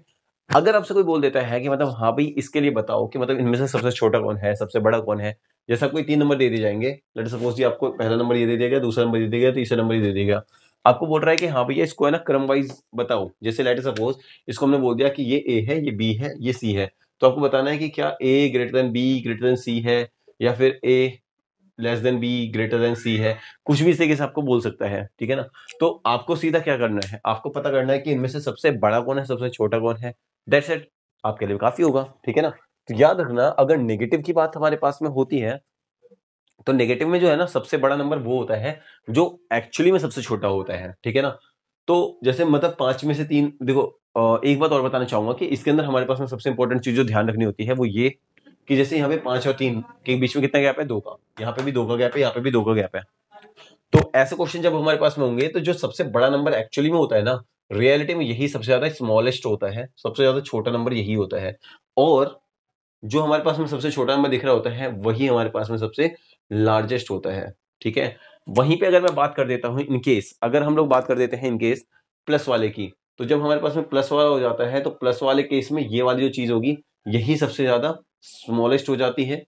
अगर आपसे कोई बोल देता है कि मतलब हाँ भाई इसके लिए बताओ कि मतलब इनमें से सबसे छोटा कौन है, सबसे बड़ा कौन है, जैसे आपको 3 नंबर दे दिए जाएंगे, लेट सपोज जी आपको पहला नंबर ये दे दिया गया, दूसरा नंबर ये दे दिया गया, तीसरा नंबर ये दे दिया गया। आपको बोल रहा है कि हाँ भैया इसको है ना क्रम वाइज बताओ, जैसे लेट सपोज इसको हमने बोल दिया कि ये ए है, ये बी है, ये सी है, तो आपको बताना है कि क्या A greater than B greater than C है, या फिर A less than B greater than C है, कुछ भी इस तरीके से आपको बोल सकता है, ठीक है ना। तो आपको सीधा क्या करना है, आपको पता करना है कि इनमें से सबसे बड़ा कौन है, सबसे छोटा कौन है, दैट्स इट, आपके लिए काफी होगा, ठीक है ना। तो याद रखना, अगर नेगेटिव की बात हमारे पास में होती है, तो नेगेटिव में जो है ना सबसे बड़ा नंबर वो होता है जो एक्चुअली में सबसे छोटा होता है, ठीक है ना। तो जैसे मतलब 5 में से 3, देखो एक बात और बताना चाहूंगा कि इसके अंदर हमारे पास में सबसे इंपॉर्टेंट चीज जो ध्यान रखनी होती है वो ये, कि जैसे यहाँ पे 5 और 3 के बीच में कितना गैप है, 2 का, यहाँ पे भी 2 का गैप है, यहाँ पे भी 2 का गैप है। तो ऐसे क्वेश्चन जब हमारे पास में होंगे, तो जो सबसे बड़ा नंबर एक्चुअली में होता है ना, रियलिटी में यही सबसे ज्यादा स्मॉलेस्ट होता है, सबसे ज्यादा छोटा नंबर यही होता है। और जो हमारे पास में सबसे छोटा नंबर दिख रहा होता है वही हमारे पास में सबसे लार्जेस्ट होता है, ठीक है। वहीं पे अगर मैं बात कर देता हूं इनकेस, अगर हम लोग बात कर देते हैं इनकेस प्लस वाले की, तो जब हमारे पास में प्लस वाला हो जाता है, तो प्लस वाले केस में ये वाली जो चीज होगी यही सबसे ज्यादा स्मॉलेस्ट हो जाती है,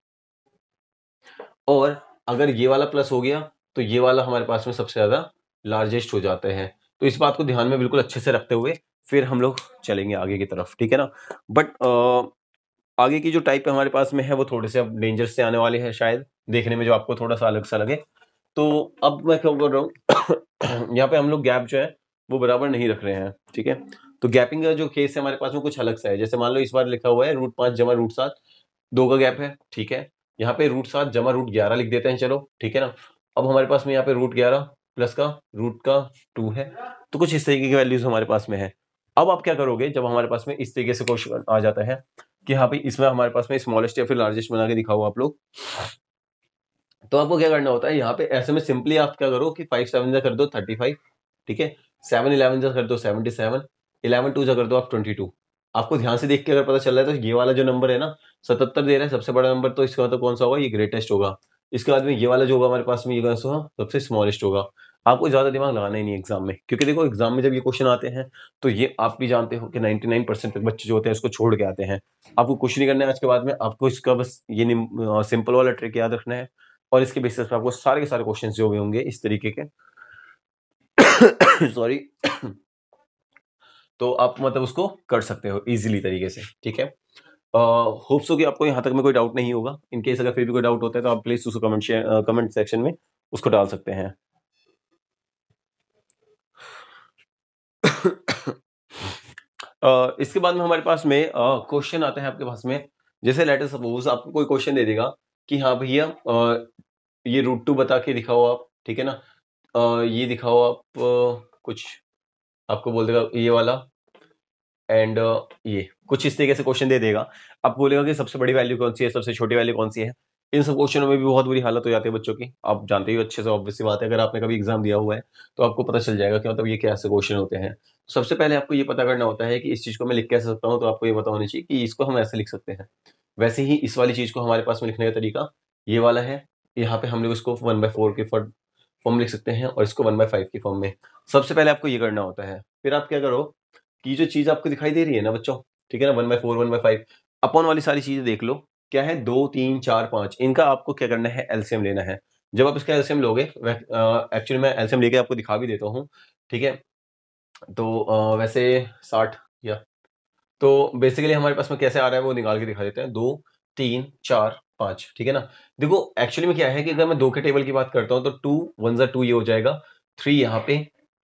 और अगर ये वाला प्लस हो गया तो ये वाला हमारे पास में सबसे ज्यादा लार्जेस्ट हो जाता है। तो इस बात को ध्यान में बिल्कुल अच्छे से रखते हुए फिर हम लोग चलेंगे आगे की तरफ, ठीक है ना। बट आगे की जो टाइप हमारे पास में है वो थोड़े से अब डेंजर से आने वाले हैं शायद, देखने में जो आपको थोड़ा सा अलग सा लगे। तो अब मैं क्या कर रहा हूँ यहाँ पे हम लोग गैप जो है वो बराबर नहीं रख रहे हैं, ठीक है। तो गैपिंग का जो केस है हमारे पास में कुछ अलग सा है, जैसे मान लो इस बार लिखा हुआ है √5 जमा √7, 2 का गैप है, ठीक है। यहाँ पे √7 जमा √11 लिख देते हैं, चलो ठीक है ना। अब हमारे पास में यहाँ पे √11 प्लस का रूट का 2 है, तो कुछ इस तरीके की वैल्यूज हमारे पास में है। अब आप क्या करोगे, जब हमारे पास में इस तरीके से क्वेश्चन आ जाता है कि हाँ भाई इसमें हमारे पास में स्मॉलेस्ट या फिर लार्जेस्ट बना के दिखाओ आप लोग, तो आपको क्या करना होता है, यहाँ पे ऐसे में सिंपली आप क्या करो कि 5 7 जा कर दो 35, ठीक है, 7 11 जा कर दो 77, 11 2 जा कर दो आप 22। आपको ध्यान से देख के अगर पता चल रहा है तो ये वाला जो नंबर है ना 77 दे रहा है सबसे बड़ा नंबर, तो इसका मतलब कौन सा होगा, ये ग्रेटेस्ट होगा। इसके बाद में ये वाला जो होगा हमारे पास में, ये कौन सा होगा, सबसे स्मॉलेस्ट होगा। आपको ज्यादा दिमाग लगाना ही नहीं एग्जाम में, क्योंकि देखो एग्जाम में जब ये क्वेश्चन आते हैं तो ये आप भी जानते हो कि 99% बच्चे जो होते हैं इसको छोड़ के आते हैं। आपको कुछ नहीं करना है आज के बाद में, आपको इसका बस ये सिंपल वाला ट्रिक याद रखना है, और इसके बेसिस पे आपको सारे के सारे क्वेश्चन जो भी होंगे इस तरीके के सॉरी तो आप मतलब उसको कर सकते हो इजीली तरीके से, ठीक है। होप्स हो कि आपको यहाँ तक में कोई डाउट नहीं होगा। इन केस अगर फिर भी कोई डाउट होता है तो आप प्लीज उसको कमेंट सेक्शन में उसको डाल सकते हैं। इसके बाद में हमारे पास में क्वेश्चन आता है आपके पास में, जैसे लेटर सपोज आपको कोई क्वेश्चन दे देगा कि हाँ भैया ये √2 बता के दिखाओ आप, ठीक है ना। ये दिखाओ आप कुछ आपको बोल देगा ये वाला, एंड ये कुछ इस तरीके से क्वेश्चन दे देगा। आपको बोलेगा कि सबसे बड़ी वैल्यू कौन सी है, सबसे छोटी वैल्यू कौन सी है। इन सब क्वेश्चनों में भी बहुत बुरी हालत हो जाती है बच्चों की, आप जानते ही हो अच्छे से, ऑब्वियस सी बात है। अगर आपने कभी एग्जाम दिया हुआ है तो आपको पता चल जाएगा कि मतलब ये कैसे क्वेश्चन होते हैं। सबसे पहले आपको ये पता करना होता है कि इस चीज को मैं लिख कैसे सकता हूँ, तो आपको ये पता होनी चाहिए कि इसको हम ऐसे लिख सकते हैं। वैसे ही इस वाली चीज को हमारे पास में लिखने का तरीका ये वाला है। यहाँ पे हम लोग इसको 1/4 के फॉर्म लिख सकते हैं और इसको 1/5 की फॉर्म में। सबसे पहले आपको ये करना होता है, फिर आप क्या करो कि जो चीज आपको दिखाई दे रही है ना बच्चों, ठीक है ना, 1/4 1/5 अपॉन वाली सारी चीजें देख लो क्या है, 2 3 4 5, इनका आपको क्या करना है, एलसीएम लेना है। जब आप इसका एलसीएम लोगे, एक्चुअली मैं एलसीएम लेके आपको दिखा भी देता हूँ, ठीक है। तो वैसे 60 या तो बेसिकली हमारे पास में कैसे आ रहा है वो निकाल के दिखा देते हैं। 2 3 4 5, ठीक है ना। देखो एक्चुअली में क्या है कि अगर मैं 2 के टेबल की बात करता हूँ तो 2 1 2 ये हो जाएगा, 3 यहाँ पे,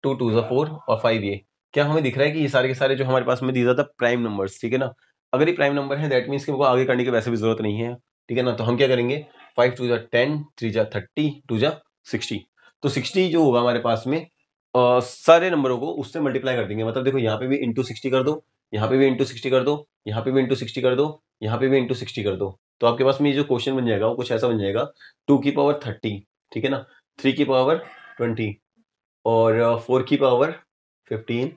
2 2 4 और 5 ये। क्या हमें दिख रहा है कि ये सारे के सारे जो हमारे पास में these are the prime numbers, ठीक है ना। अगर ये प्राइम नंबर है दैट मीन्स कि हमको आगे करने की वैसे भी जरूरत नहीं है, ठीक है ना। तो हम क्या करेंगे, 5 2 10, 3 30, 2 60। तो 60 जो होगा हमारे पास में सारे नंबरों को उससे मल्टीप्लाई कर देंगे। मतलब देखो यहाँ पे भी इंटू 60 कर दो, यहाँ पे भी इंटू 60 कर दो, यहाँ पे भी इंटू 60 कर दो, यहाँ पे भी इंटू 60 कर दो। तो आपके पास में ये जो क्वेश्चन बन जाएगा वो कुछ ऐसा बन जाएगा, 2 की पावर 30, ठीक है ना, 3 की पावर 20 और 4 की पावर 15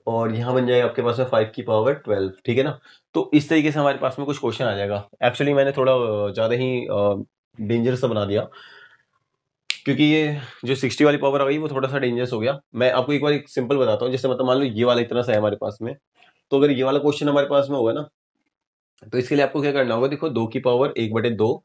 और यहाँ बन जाएगा आपके पास में 5 की पावर 12, ठीक है ना। तो इस तरीके से हमारे पास में कुछ क्वेश्चन आ जाएगा। एक्चुअली मैंने थोड़ा ज्यादा ही डेंजरस सा बना दिया, क्योंकि ये जो 60 वाली पावर आ गई वो थोड़ा सा डेंजरस हो गया। मैं आपको एक बार एक सिंपल बताता हूँ, जैसे मतलब मान लो ये वाला इतना सा है हमारे पास में, तो अगर ये वाला क्वेश्चन हमारे पास में होगा ना, तो इसके लिए आपको क्या करना होगा, देखो 2 की पावर 1/2,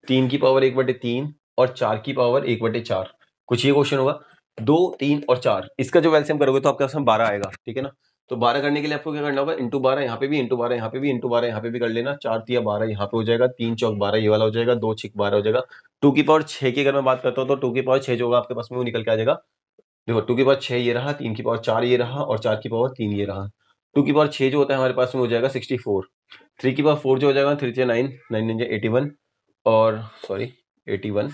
3 की पावर 1/3 और 4 की पावर 1/4, कुछ ये क्वेश्चन होगा। 2 3 और 4 इसका जो एलसीएम करोगे तो आपके पास में 12 आएगा, ठीक है ना। तो 12 करने के लिए आपको क्या करना होगा, इंटू 12 यहाँ पे भी, इंटू 12 यहाँ पे भी, इंटू 12 यहाँ पे भी कर लेना। 4 3 12 यहाँ पे हो जाएगा, 3 चौक 12 ये वाला हो जाएगा, 2 6 12 हो जाएगा। 2 की पावर 6 की अगर मैं बात करता हूँ तो 2 की पावर 6 जो होगा आपके पास में वो निकल के आ जाएगा। देखो 2 की पावर 6 ये रहा, 3 की पावर 4 ये रहा और 4 की पावर 3 ये रहा। 2 की पावर 6 जो होता है हमारे पास में हो जाएगा 64। 3 की पावर 4 जो हो जाएगा 3 3 9 9 9 81 और सॉरी 81,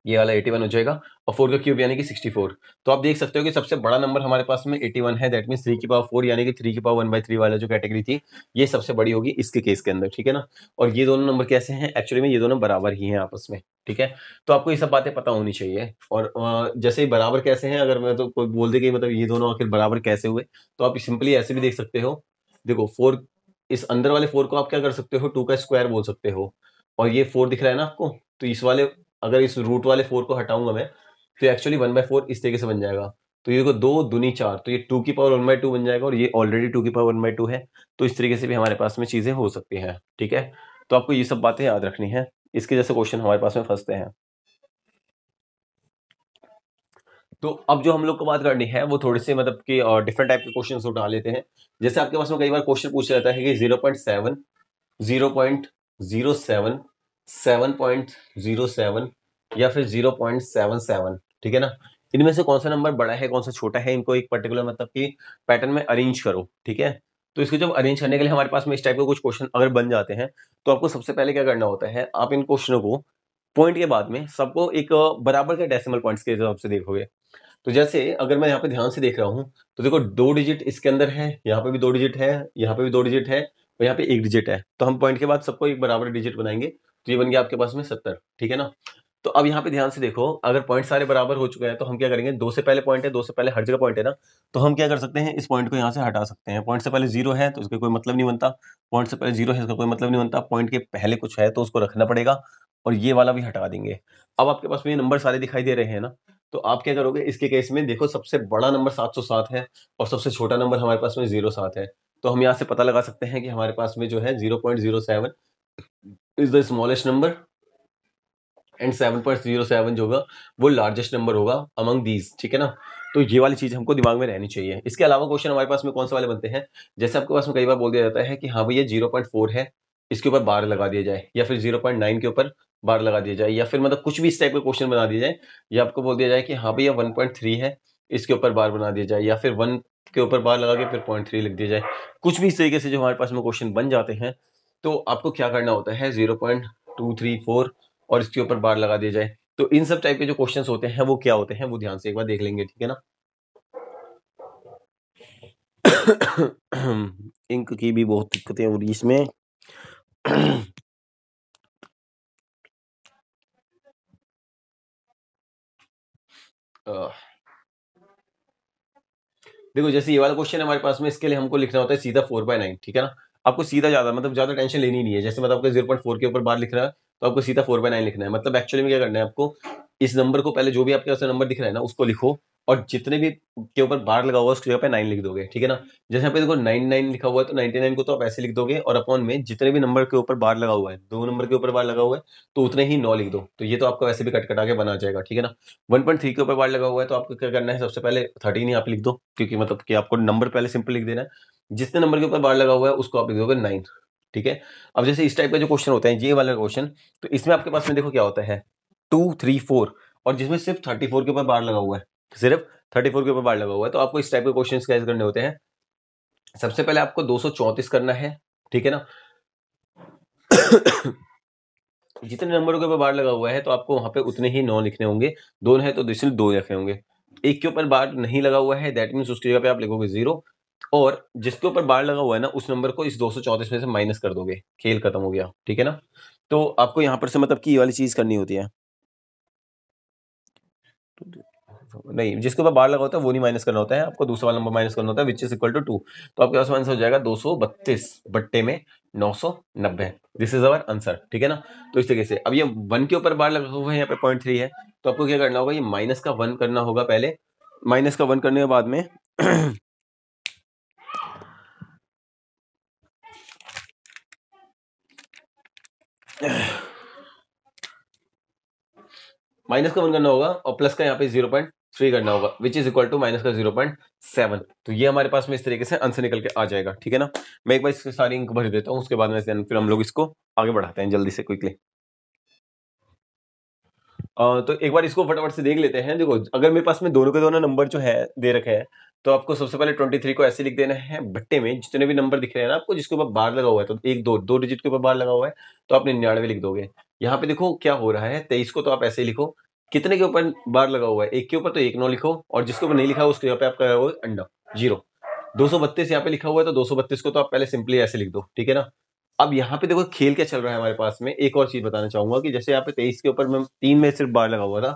ये वाला 81 हो जाएगा और 4 का क्यूब यानी कि 64। तो आप देख सकते हो कि सबसे बड़ा नंबर हमारे पास में 81 है। दैट मींस 3 की पावर 4 यानी कि 3 की पावर 1/3 वाला जो कैटेगरी थी ये सबसे बड़ी होगी इसके केस के अंदर, ठीक है ना। और ये दोनों नंबर कैसे हैं, एक्चुअली में ये दोनों बराबर ही हैं आपस में, ठीक है। तो आपको ये सब बातें पता होनी चाहिए। और जैसे ही बराबर कैसे हैं, अगर मैं तो कोई बोल दे कि मतलब ये दोनों आखिर बराबर कैसे हुए, तो आप सिंपली ऐसे भी देख सकते हो। देखो 4, इस अंदर वाले 4 को आप क्या कर सकते हो, 2 का स्क्वायर बोल सकते हो। और ये 4 दिख रहा है ना आपको, तो इस वाले अगर इस रूट वाले 4 को हटाऊंगा मैं तो एक्चुअली 1/4 इस तरीके से बन जाएगा। तो ये देखो 2 दूनी 4, तो ये 2 की पावर 1/2 बन जाएगा और ये ऑलरेडी 2 की पावर 1/2 है। तो इस तरीके से भी हमारे पास में चीजें हो सकती हैं, ठीक है। तो आपको ये सब बातें याद रखनी है, इसके जैसे क्वेश्चन हमारे पास में फंसते हैं। तो अब जो हम लोग को बात करनी है वो थोड़ी सी मतलब कि डिफरेंट टाइप के क्वेश्चन उठा लेते हैं। जैसे आपके पास में कई बार क्वेश्चन पूछा जाता है कि 0.7, 0.07, 7.07 या फिर 0.77, ठीक है ना। इनमें से कौन सा नंबर बड़ा है कौन सा छोटा है, इनको एक पर्टिकुलर मतलब कि पैटर्न में अरेंज करो, ठीक है। तो इसको जब अरेंज करने के लिए हमारे पास में इस टाइप के कुछ क्वेश्चन अगर बन जाते हैं तो आपको सबसे पहले क्या करना होता है, आप इन क्वेश्चनों को पॉइंट के बाद में सबको एक बराबर के डेसिमल पॉइंट्स के हिसाब से देखोगे। तो जैसे अगर मैं यहाँ पे ध्यान से देख रहा हूँ तो देखो 2 डिजिट इसके अंदर है, यहाँ पे भी 2 डिजिट है, यहाँ पे भी 2 डिजिट है और यहाँ पे 1 डिजिट है। तो हम पॉइंट के बाद सबको एक बराबर डिजिट बनाएंगे, तो ये बन गया आपके पास में 70, ठीक है ना। तो अब यहाँ पे ध्यान से देखो, अगर पॉइंट सारे बराबर हो चुके हैं तो हम क्या करेंगे, 2 से पहले पॉइंट है, 2 से पहले हर जगह पॉइंट है ना, तो हम क्या कर सकते हैं, इस पॉइंट को यहाँ से हटा सकते हैं। पॉइंट से पहले 0 है तो इसका कोई मतलब नहीं बनता, पॉइंट से पहले 0 है इसका कोई मतलब नहीं बनता, पॉइंट के पहले कुछ है तो उसको रखना पड़ेगा, और ये वाला भी हटा देंगे। अब आपके पास में ये नंबर सारे दिखाई दे रहे हैं ना, तो आप क्या करोगे इसके केस में, देखो सबसे बड़ा नंबर 707 है और सबसे छोटा नंबर हमारे पास में 07 है, तो हम यहाँ से पता लगा सकते हैं कि हमारे पास में जो है 0.07 is the smallest number and 7.07 जो होगा वो लार्जेस्ट नंबर होगा अमंग दीज, ठीक है ना। तो ये वाली चीज हमको दिमाग में रहनी चाहिए। इसके अलावा क्वेश्चन हमारे पास में कौन से वाले बनते हैं, जैसे आपके पास में कई बार बोल दिया जाता है कि हाँ भैया 0.4 है, इसके ऊपर बार लगा दिया जाए, या फिर 0.9 के ऊपर बार लगा दिया जाए, या फिर मतलब कुछ भी इस टाइप का क्वेश्चन बना दिया जाए, या आपको बोल दिया जाए कि हाँ भैया 1.3 है, इसके ऊपर बार बना दिया जाए, या फिर 1 के ऊपर बार लगा के फिर 0.3 लिख दिया जाए। कुछ भी इस तरीके से जो हमारे पास में क्वेश्चन बन जाते हैं, तो आपको क्या करना होता है, 0.234 और इसके ऊपर बार लगा दिया जाए। तो इन सब टाइप के जो क्वेश्चंस होते हैं वो क्या होते हैं, वो ध्यान से एक बार देख लेंगे, ठीक है ना। इंक की भी बहुत दिक्कतें हो रही इसमें। देखो जैसे ये वाला क्वेश्चन है हमारे पास में, इसके लिए हमको लिखना होता है सीधा 4/9, ठीक है ना। आपको सीधा ज्यादा मतलब ज्यादा टेंशन लेनी नहीं है। जैसे मतलब आपको 0.4 के ऊपर बार लिख रहा है तो आपको सीधा 4/9 लिखना है। मतलब एक्चुअली में क्या करना है आपको, इस नंबर को पहले जो भी आपके पास नंबर दिख रहा है ना उसको लिखो, और जितने भी के ऊपर बार लगा हुआ है उसकी जगह पे 9 लिख दोगे, ठीक है ना। जैसे यहाँ पे देखो 99 लिखा हुआ है तो 99 को तो आप ऐसे लिख दोगे, और अपॉन में जितने भी नंबर के ऊपर बार लगा हुआ है, 2 नंबर के ऊपर बार लगा हुआ है तो उतने ही 9 लिख दो। तो ये तो आपका वैसे भी कट कटा के बना जाएगा, ठीक है ना। 1.3 के ऊपर बार लगा हुआ है तो आपको क्या करना है, सबसे पहले 13 यहाँ पे लिख दो, क्योंकि मतलब कि आपको नंबर पहले सिंपल लिख देना है। जितने नंबर के ऊपर बार लगा हुआ है उसको आप लिख दोगे 9, ठीक है। अब जैसे इस टाइप का जो क्वेश्चन होता है, ये वाला क्वेश्चन, तो इसमें आपके पास में देखो क्या होता है, 2, 3, 4, और जिसमें सिर्फ 34 के ऊपर बार लगा हुआ है, सिर्फ 34 के ऊपर बार लगा हुआ है। तो आपको इस टाइप के क्वेश्चन कैसे करने होते हैं, सबसे पहले आपको 234 करना है, ठीक है ना। जितने नंबरों के ऊपर बार लगा हुआ है तो आपको वहां पे उतने ही 9 लिखने होंगे। 2 है तो सिर्फ 2 लिखने होंगे। एक के ऊपर बार नहीं लगा हुआ है, दैट मीन्स उसकी जगह पे आप लिखोगे 0, और जिसके ऊपर बार लगा हुआ है ना उस नंबर को इस 234 में से माइनस कर दोगे, खेल खत्म हो गया, ठीक है ना। तो आपको यहाँ पर से मतलब की ये वाली चीज करनी होती है। नहीं, जिसके ऊपर बार लगा होता है वो नहीं माइनस करना होता है, आपको दूसरा वाला नंबर माइनस करना होता है, विच इज इक्वल टू 2। तो आपके पास आंसर हो जाएगा 232 बट्टे में 990। दिस इज अवर आंसर, ठीक है ना। तो इस तरीके से अब ये 1 के ऊपर बार लगा हुआ है, यहाँ पे 0.3 है, तो आपको क्या करना होगा, ये माइनस का 1 करना होगा पहले। माइनस का 1 करने के बाद में माइनस का 1 करना होगा, और प्लस का यहाँ पे 0.3 करना होगा, which is equal to minus का 0.7। तो ये हमारे पास में इस तरीके से आंसर निकल के आ जाएगा, ठीक है ना। मैं एक बार इसकी सारी इंक भर देता हूँ, उसके बाद में फिर हम लोग इसको आगे बढ़ाते हैं जल्दी से क्विकली। तो एक बार इसको फटाफट से देख लेते हैं। देखो अगर मेरे पास में दोनों के दोनों नंबर जो है दे रखे हैं, तो आपको सबसे पहले 23 को ऐसे लिख देना है, बट्टे में जितने भी नंबर दिख रहे हैं ना आपको, जिसके ऊपर बार लगा हुआ है, तो एक दो डिजिट के ऊपर बार लगा हुआ है तो आप 99 लिख दोगे। यहाँ पे देखो क्या हो रहा है, 23 को तो आप ऐसे ही लिखो, कितने के ऊपर बार लगा हुआ है, एक के ऊपर तो 1 9 लिखो, और जिसके ऊपर नहीं लिखा है उसके यहाँ पे आपका अंडा 0। 232 यहाँ पे लिखा हुआ है तो 232 को तो आप पहले सिंपली ऐसे लिख दो, ठीक है ना। अब यहाँ पे देखो खेल क्या चल रहा है हमारे पास में, एक और चीज बताना चाहूंगा कि जैसे यहाँ पे 23 के ऊपर में 3 में सिर्फ बार लगा हुआ था,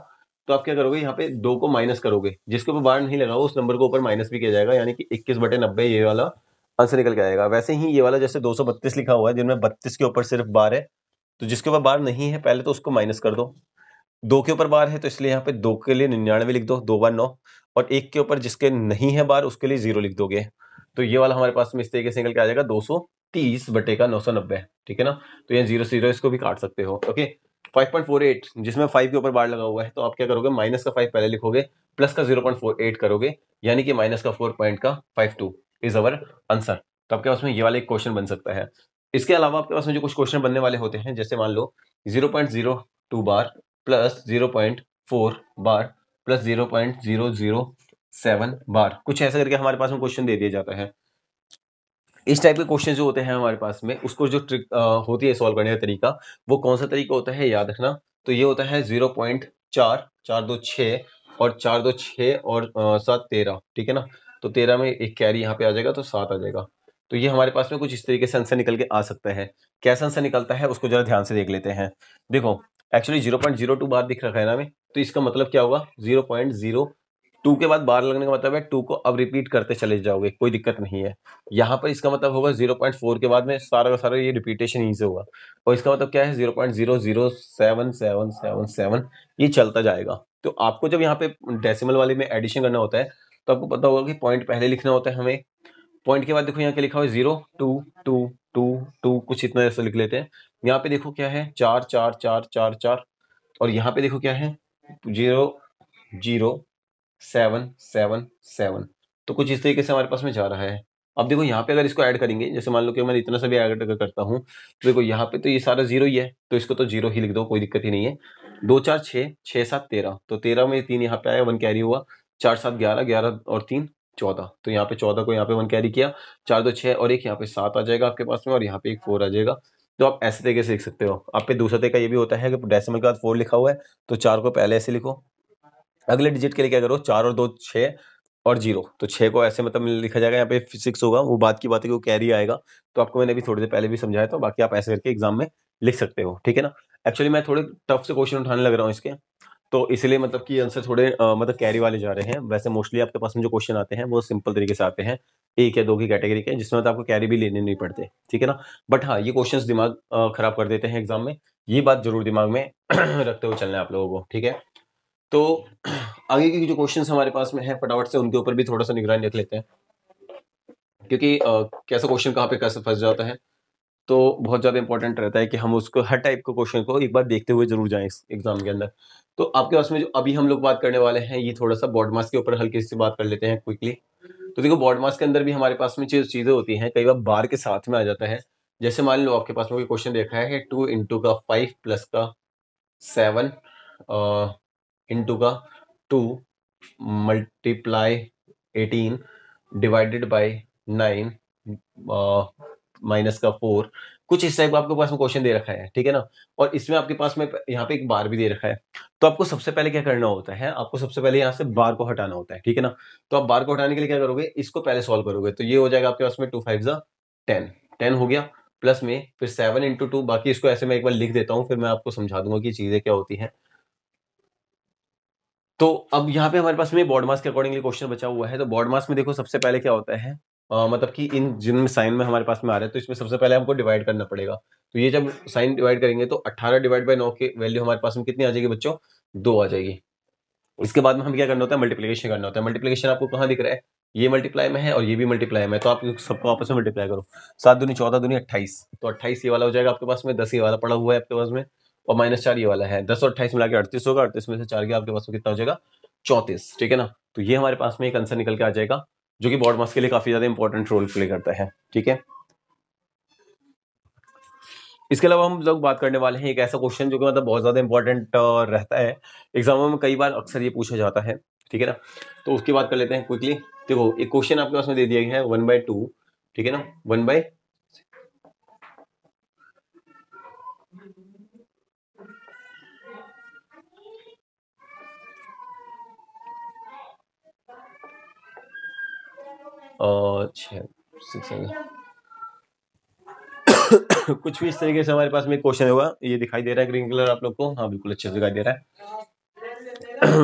तो आप क्या करोगे, यहाँ पे 2 को माइनस करोगे, जिसके ऊपर बार नहीं लगा हुआ उस नंबर को ऊपर माइनस भी किया जाएगा, यानी कि 21/90 ये वाला आंसर निकल के आएगा। वैसे ही ये वाला जैसे 232 लिखा हुआ है जिनमें 32 के ऊपर सिर्फ बार है, तो जिसके ऊपर बार नहीं है पहले तो उसको माइनस कर दो। 2 के ऊपर बार है तो इसलिए यहाँ पे 2 के लिए 99 लिख दो, 2 बार 9, और 1 के ऊपर जिसके नहीं है बार उसके लिए 0 लिख दोगे। तो ये वाला हमारे पास में इस तरीके से निकल के आ जाएगा 230 बटे का 990, ठीक है ना। तो ये 0 0 इसको भी काट सकते हो, ओके। 5.48 जिसमें 5 के ऊपर बार लगा हुआ है, तो आप क्या करोगे, माइनस का 5 पहले लिखोगे, प्लस का 0.48 करोगे, यानी कि माइनस का 4.52 इज अवर आंसर। तो आपके पास में ये वाला एक क्वेश्चन बन सकता है। इसके अलावा आपके पास में जो कुछ क्वेश्चन बनने वाले होते हैं, जैसे मान लो 0.02 बार प्लस 0.4 बार प्लस 0.007 बार, कुछ ऐसा करके हमारे पास में क्वेश्चन दे दिया जाता है। इस टाइप के क्वेश्चन जो होते हैं हमारे पास में, उसको जो ट्रिक होती है सॉल्व करने का तरीका, वो कौन सा तरीका होता है याद रखना। तो ये होता है 0.4, 4 2 6 और 4 2 6 और 7 13, ठीक है ना। तो 13 में एक कैरी यहाँ पे आ जाएगा तो 7 आ जाएगा। तो ये हमारे पास में कुछ इस तरीके से आंसर निकल के आ सकता है। कैसा आंसर निकलता है उसको जरा ध्यान से देख लेते हैं। देखो एक्चुअली 0.02 बार दिख रखा है ना हमें, तो इसका मतलब क्या होगा 0.02 के बाद बार लगने का मतलब है 2 को अब रिपीट करते चले जाओगे, कोई दिक्कत नहीं है। यहाँ पर इसका मतलब होगा 0.4 के बाद में सारा का सारा ये रिपीटेशन ही से होगा, और इसका मतलब क्या है 0.00777 ये चलता जाएगा। तो आपको जब यहाँ पे डेसिमल वाले में एडिशन करना होता है तो आपको पता होगा कि पॉइंट पहले लिखना होता है हमें, पॉइंट के बाद देखो यहाँ क्या लिखा हुआ है 0 2 2 2 2 कुछ इतना ऐसा लिख लेते हैं। यहाँ पे देखो क्या है 4 4 4 4 4, और यहाँ पे देखो क्या है 0 0 7 7 7, तो कुछ इस तरीके से हमारे पास में जा रहा है। अब देखो यहाँ पे अगर इसको ऐड करेंगे, जैसे मान लो कि मैं इतना सा भी ऐड करता हूँ, तो देखो यहाँ पे तो ये सारा जीरो ही है, तो इसको तो जीरो ही लिख दो, कोई दिक्कत ही नहीं है। 2 4 6 6 7 13, तो 13 में 3 यहाँ पे आया, 1 कैरी हुआ, 4 7 11, 11 और 3 14, तो यहाँ पे 14 को यहाँ पे 1 कैरी किया, 4 2 6 और एक यहाँ पे 7 आ जाएगा आपके पास में, और यहाँ पे एक 4 आ जाएगा। तो आप ऐसे तरीके से लिख सकते हो। आप पे दूसरा तरीका ये भी होता है कि डेसिमल के बाद 4 लिखा हुआ है तो 4 को पहले ऐसे लिखो, अगले डिजिट के लिए क्या करो 4 और 2 6 और 0, तो 6 को ऐसे मतलब लिखा जाएगा, यहाँ पे 6 होगा, वो बात की बात है कि वो कैरी आएगा। तो आपको मैंने अभी थोड़ी देर पहले भी समझाया था, बाकी आप ऐसे करके एग्जाम में लिख सकते हो, ठीक है ना। एक्चुअली मैं थोड़े टफ से क्वेश्चन उठाने लग रहा हूँ इसके, तो इसलिए मतलब कि आंसर थोड़े मतलब कैरी वाले जा रहे हैं। वैसे मोस्टली आपके पास में जो क्वेश्चन आते हैं वो सिंपल तरीके से आते हैं, 1 या 2 की कैटेगरी के, जिसमें मतलब आपको कैरी भी लेने नहीं पड़ते, ठीक है ना। बट हाँ, ये क्वेश्चंस दिमाग खराब कर देते हैं एग्जाम में, ये बात जरूर दिमाग में रखते हुए चलना है आप लोगों को, ठीक है। तो आगे के जो क्वेश्चंस हमारे पास में है फटाफट से उनके ऊपर भी थोड़ा सा निगरानी रख लेते हैं, क्योंकि कैसा क्वेश्चन कहाँ पे कैसे फंस जाता है, तो बहुत ज़्यादा इंपॉर्टेंट रहता है कि हम उसको हर टाइप के क्वेश्चन को एक बार देखते हुए जरूर जाएं एग्जाम के अंदर। तो आपके पास में जो अभी हम लोग बात करने वाले हैं, ये थोड़ा सा बॉड मास के ऊपर हल्की सी बात कर लेते हैं क्विकली। तो देखो बॉड मास के अंदर भी हमारे पास में चीजें होती हैं, कई बार के साथ में आ जाता है। जैसे मान लो आपके पास में कोई क्वेश्चन देखा है 2 इंटू का 5 प्लस का 7 इंटू का 2 मल्टीप्लाई 18 डिवाइडेड बाय 9 माइनस का 4, कुछ इस टाइप का आपके पास में क्वेश्चन दे रखा है, ठीक है ना। और इसमें आपके पास में यहाँ पे एक बार भी दे रखा है, तो आपको सबसे पहले क्या करना होता है, आपको सबसे पहले यहाँ से बार को हटाना होता है, ठीक है ना। तो आप बार को हटाने के लिए क्या करोगे, इसको पहले सॉल्व करोगे, तो ये हो जाएगा आपके पास में 2 5 10, 10 हो गया, प्लस में फिर 7 इंटू 2, बाकी इसको ऐसे मैं एक बार लिख देता हूँ, फिर मैं आपको समझा दूंगा कि चीजें क्या होती हैं। तो अब यहाँ पे हमारे पास में बॉड मास के अकॉर्डिंगली क्वेश्चन बचा हुआ है। तो बॉड मास में देखो सबसे पहले क्या होता है, मतलब कि इन जिन साइन में हमारे पास में आ रहा है, तो इसमें सबसे पहले हमको डिवाइड करना पड़ेगा। तो ये जब साइन डिवाइड करेंगे तो 18 डिवाइड बाय 9 की वैल्यू हमारे पास में कितनी आ जाएगी बच्चों, 2 आ जाएगी। इसके बाद में हमें क्या करना होता है, मल्टीप्लीकेशन करना होता है। मल्टीप्लीकेशन आपको कहाँ दिख रहा है, ये मल्टीप्लाई में है और ये भी मल्टीप्लाई में है, तो आप सबको आपस में मल्टीप्लाई करो। 7 दूनी 14 दूनी 28, तो 28 ये वाला हो जाएगा आपके पास में, 10 ये वाला पड़ा हुआ है आपके पास में, और -4 ये वाला है। 10 और 28 मिला के 38 होगा, 38 में से 4 गया आपके पास में कितना हो जाएगा 34, ठीक है ना। तो ये हमारे पास में एक आंसर निकल के आ जाएगा, जो कि बॉड मास के लिए काफी ज्यादा इंपॉर्टेंट रोल प्ले करता है, ठीक है। इसके अलावा हम लोग बात करने वाले हैं एक ऐसा क्वेश्चन जो कि मतलब बहुत ज्यादा इंपॉर्टेंट रहता है एग्जामों में, कई बार अक्सर ये पूछा जाता है, ठीक है ना। तो उसकी बात कर लेते हैं क्विकली। देखो एक क्वेश्चन आपके पास में दे दिया गया है 1/2, ठीक है ना, 1 बाय कुछ भी इस तरीके से हमारे पास में क्वेश्चन होगा, ये दिखाई दे रहा है ग्रीन कलर आप लोग को, हाँ बिल्कुल अच्छे से दिखाई दे रहा है।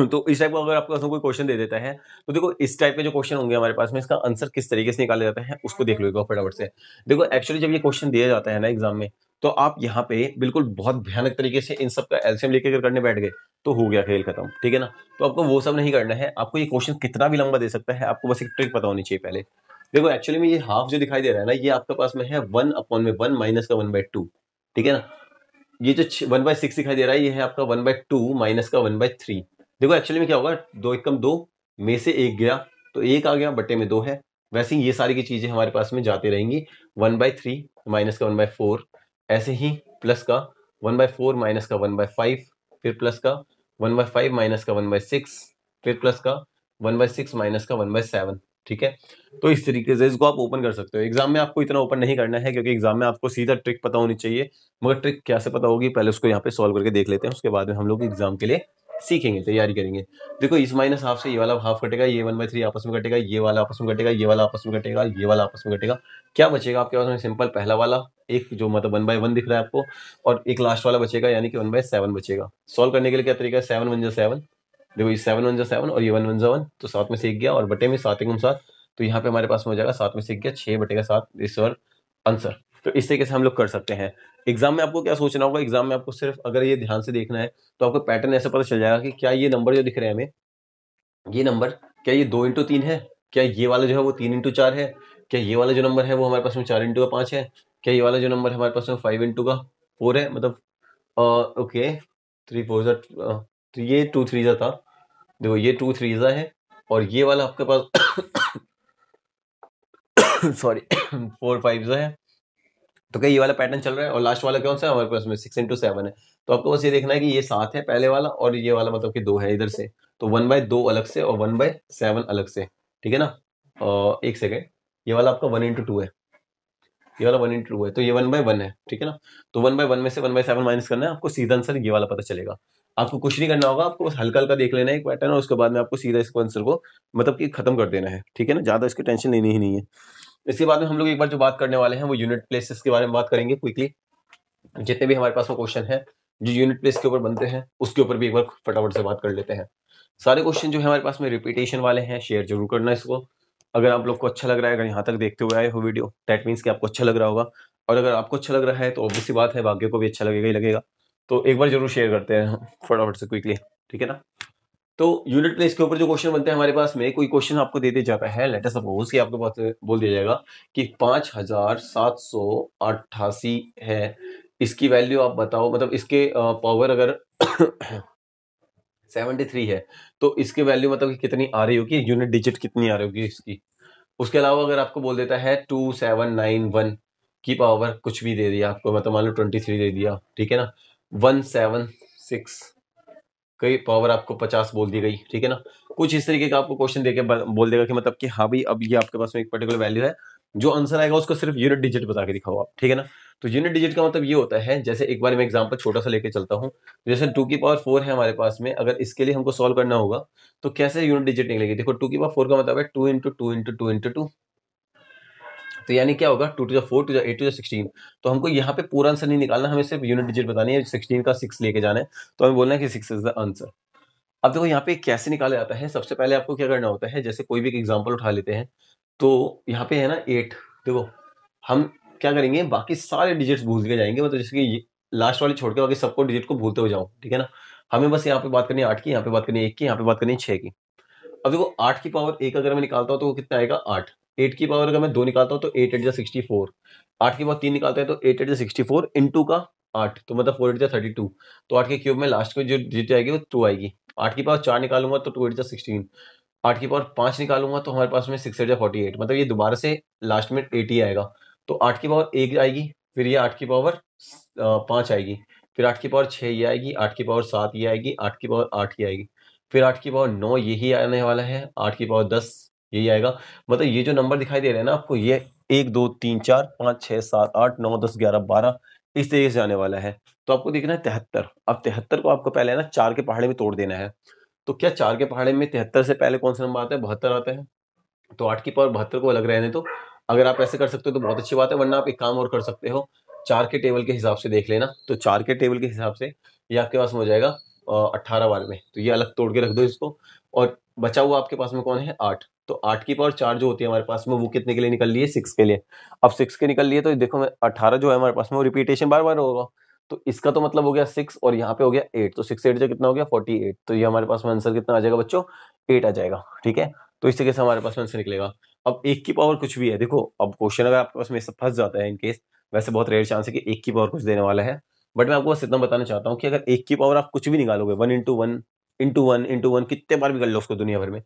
तो इस टाइप का अगर आपके पास में कोई क्वेश्चन दे देता है, तो देखो इस टाइप के जो क्वेश्चन होंगे हमारे पास में, इसका आंसर किस तरीके से निकाला जाता है उसको देख लो फटाफट से। देखो एक्चुअली जब ये क्वेश्चन दिया जाता है ना एग्जाम में, तो आप यहाँ पे बिल्कुल बहुत भयानक तरीके से इन सब का एलसीएम लेके अगर करने बैठ गए तो हो गया खेल खत्म, ठीक है ना। तो आपको वो सब नहीं करना है, आपको ये क्वेश्चन कितना भी लंबा दे सकता है, आपको बस एक ट्रिक पता होनी चाहिए पहले। देखो एक्चुअली में ये हाफ जो दिखाई दे रहा है ना, ये आपके पास में है 1/1 माइनस का 1/2, ठीक है ना। ये जो 1/6 दिखाई दे रहा है, ये है आपका 1/2 माइनस का 1/3। देखो एक्चुअली में क्या होगा, 2 एकम 2 में से 1 गया तो 1 आ गया, बटे में 2 है। वैसे ही ये सारी की चीजें हमारे पास में जाती रहेंगी, 1/3 माइनस का 1/4, ऐसे ही प्लस का 1/4 माइनस का 1/5, फिर प्लस का 1/5 माइनस का 1/6, फिर प्लस का 1/6 माइनस का 1/7, ठीक है। तो इस तरीके से इसको आप ओपन कर सकते हो। एग्जाम में आपको इतना ओपन नहीं करना है, क्योंकि एग्जाम में आपको सीधा ट्रिक पता होनी चाहिए, मगर ट्रिक कैसे पता होगी पहले उसको यहाँ पे सॉल्व करके देख लेते हैं, उसके बाद में हम लोग एग्जाम के लिए सीखेंगे, तैयारी करेंगे। देखो इस माइनस हाफ से ये वाला हाफ कटेगा, ये 1/3 आपस में कटेगा, ये वाला आपस में कटेगा, ये वाला आपस में कटेगा, ये वाला आपस में कटेगा। क्या बचेगा आपके पास में? सिंपल पहला वाला एक जो मतलब 1/1 दिख रहा है आपको, और एक लास्ट वाला बचेगा यानी कि 1/7 बचेगा। सॉल्व करने के लिए क्या तरीका है? 7 1 7, देखो ये 7 1 7 और ये 1 1 1, तो 7 में से 1 गया और बटे में 7 1 7, तो यहाँ पे हमारे पास में हो जाएगा 7 में से 1 गया 6/7 इस और आंसर। तो इस तरीके से हम लोग कर सकते हैं। एग्जाम में आपको क्या सोचना होगा? एग्जाम में आपको सिर्फ अगर ये ध्यान से देखना है तो आपको पैटर्न ऐसे पता चल जाएगा कि क्या ये नंबर जो दिख रहे हैं हमें, ये नंबर क्या ये 2 × 3 है, क्या ये वाला जो है वो 3 × 4 है, क्या ये वाला जो नंबर है वो हमारे पास में 4 × 5 है, क्या ये वाला जो नंबर है हमारे पास में 5 × 4 है, मतलब ओके 3 4 तो ये 2 3 था, देखो ये 2 3 है, और ये वाला आपके पास सॉरी 4 5 है। तो क्या ये वाला पैटर्न चल रहा है? और लास्ट वाला कौन सा है हमारे पास में? 6 × 7 है। तो आपको बस ये देखना है कि ये 7 है पहले वाला, और ये वाला मतलब कि 2 है इधर से, तो 1/2 अलग से और 1/7 अलग से, ठीक है ना। एक सेकेंड, ये वाला आपका 1 × 2 है, ये वाला 1 × 2 है, तो ये 1/1 है, ठीक है ना। तो 1/1 में से 1/7 माइनस करना है, आपको सीधा आंसर ये वाला पता चलेगा। आपको कुछ नहीं करना होगा, आपको बस हल्का हल्का देख लेना है एक पैटर्न, और उसके बाद में आपको सीधा इसको आंसर को मतलब कि खत्म कर देना है, ठीक है ना। ज्यादा इसकी टेंशन लेनी ही नहीं है। इसके बाद में हम लोग एक बार जो बात करने वाले हैं वो यूनिट प्लेसेस के बारे में बात करेंगे क्विकली। जितने भी हमारे पास में क्वेश्चन है जो यूनिट प्लेस के ऊपर बनते हैं उसके ऊपर भी एक बार फटाफट से बात कर लेते हैं। सारे क्वेश्चन जो है हमारे पास में रिपीटेशन वाले हैं। शेयर जरूर करना इसको, अगर आप लोग को अच्छा लग रहा है, अगर यहाँ तक देखते हुए आए हो वीडियो, दैट मीन्स कि आपको अच्छा लग रहा होगा। और अगर आपको अच्छा लग रहा है तो ऑब्वियस सी बात है भाग्य को भी अच्छा लगेगा ही लगेगा। तो एक बार जरूर शेयर करते हैं फटाफट से क्विकली, ठीक है ना। तो यूनिट प्लेस के ऊपर जो क्वेश्चन बनते हैं हमारे पास में, कोई क्वेश्चन आपको दे दिया जाता है, लेट अस सपोज कि आपके पास बोल दिया जाएगा कि 5788 है, इसकी वैल्यू आप बताओ, मतलब इसके पावर अगर 73 है तो इसकी वैल्यू मतलब कि कितनी आ रही होगी, यूनिट डिजिट कितनी आ रही होगी इसकी। उसके अलावा अगर आपको बोल देता है 2791 की पावर कुछ भी दे दिया आपको, मतलब मान लो 23 दे दिया, ठीक है ना, 176 कई पावर आपको 50 बोल दी गई, ठीक है ना। कुछ इस तरीके का आपको क्वेश्चन देके बोल देगा कि मतलब कि हाँ भाई अब ये आपके पास में एक पर्टिकुलर वैल्यू है, जो आंसर आएगा उसको सिर्फ यूनिट डिजिट बता के दिखाओ आप, ठीक है ना। तो यूनिट डिजिट का मतलब ये होता है, जैसे एक बार मैं एग्जांपल छोटा सा लेके चलता हूँ, जैसे 2⁴ है हमारे पास में, अगर इसके लिए हमको सॉल्व करना होगा तो कैसे यूनिट डिजिट निकलेगी। देखो 2⁴ का मतलब है 2 × 2 × 2 × 2, तो यानी क्या होगा 2 to the 4 to the 8 to the 16। तो हमको यहाँ पे पूरा आंसर नहीं निकालना, हमें सिर्फ यूनिट डिजिट बतानी है, 16 का 6 लेके जाना है, तो हमें बोलना है कि 6 इज द आंसर। अब देखो यहाँ पे कैसे निकाला जाता है, सबसे पहले आपको क्या करना होता है, जैसे कोई भी एक एग्जांपल उठा लेते हैं, तो यहाँ पे है ना 8, देखो हम क्या करेंगे, बाकी सारे डिजिट्स भूल के जाएंगे, मतलब जैसे कि लास्ट वाले छोड़ के बाकी सबको डिजिट को भूलते हो जाओ, ठीक है ना। हमें बस यहाँ पे बात करनी है 8 की, यहाँ पे बात करनी है 1 की, यहाँ पे बात करनी है 6 की। अब देखो 8 की पावर 1 अगर मैं निकालता हूँ तो वो कितना आएगा 8, 8 की पावर अगर मैं 2 निकालता हूँ तो 8 × 64, 8 की पावर 3 निकालते हैं तो 8 × 64 इंटू का 8, तो मतलब 4 × 32, तो 8 के क्यूब में लास्ट में जो डिजिट आएगी वो 2 आएगी। 8 की पावर 4 निकालूंगा तो 2 × 16, 8 की पावर 5 निकालूंगा तो हमारे पास में 6 × 48, मतलब ये दोबारा से लास्ट में 80 आएगा। तो 8 की पावर 1 आएगी, फिर ये 8 की पावर 5 आएगी, फिर 8 की पावर 6 ये आएगी, 8 की पावर 7 ये आएगी, 8 की पावर 8 ये आएगी, फिर 8 की पावर 9 यही आने वाला है, 8 की पावर 10 यही आएगा। मतलब ये जो नंबर दिखाई दे रहे हैं ना आपको, ये 1 2 3 4 5 6 7 8 9 10 11 12 इस तरीके से आने वाला है। तो आपको देखना है 73। अब 73 को आपको पहले ना 4 के पहाड़े में तोड़ देना है। तो क्या 4 के पहाड़े में 73 से पहले कौन सा नंबर आता है? 72 आता है। तो 8 की पावर 72 को अलग रहने दो। अगर आप ऐसे कर सकते हो तो बहुत अच्छी बात है, वरना आप एक काम और कर सकते हो, 4 के टेबल के हिसाब से देख लेना। तो 4 के टेबल के हिसाब से ये आपके पास में हो जाएगा 18 बार में, तो ये अलग तोड़ के रख दो इसको। और बचा हुआ आपके पास में कौन है? 8। तो 8 की पावर 4 जो होती है हमारे पास में, वो कितने के लिए निकल रही है? 6 के लिए। अब 6 के निकल लिए तो देखो मैं 18 जो है हमारे पास में वो रिपीटेशन बार बार होगा, तो इसका तो मतलब हो गया 6 और यहाँ पे हो गया 8, तो 6 8 जो कितना हो गया 48। तो ये हमारे पास में आंसर कितना आ जाएगा बच्चों? 8 आ जाएगा, ठीक है। तो इस तरीके से हमारे पास में आंसर निकलेगा। अब 1 की पावर कुछ भी है, देखो अब क्वेश्चन अगर आपके पास में फंस जाता है इनकेस, वैसे बहुत रेयर चांस है कि 1 की पावर कुछ देने वाला है, बट मैं आपको बस इतना बताना चाहता हूँ कि अगर 1 की पावर आप कुछ भी निकालोगे 1 × 1 × 1 × 1 कितने बार भी कर लो उसको दुनिया भर में,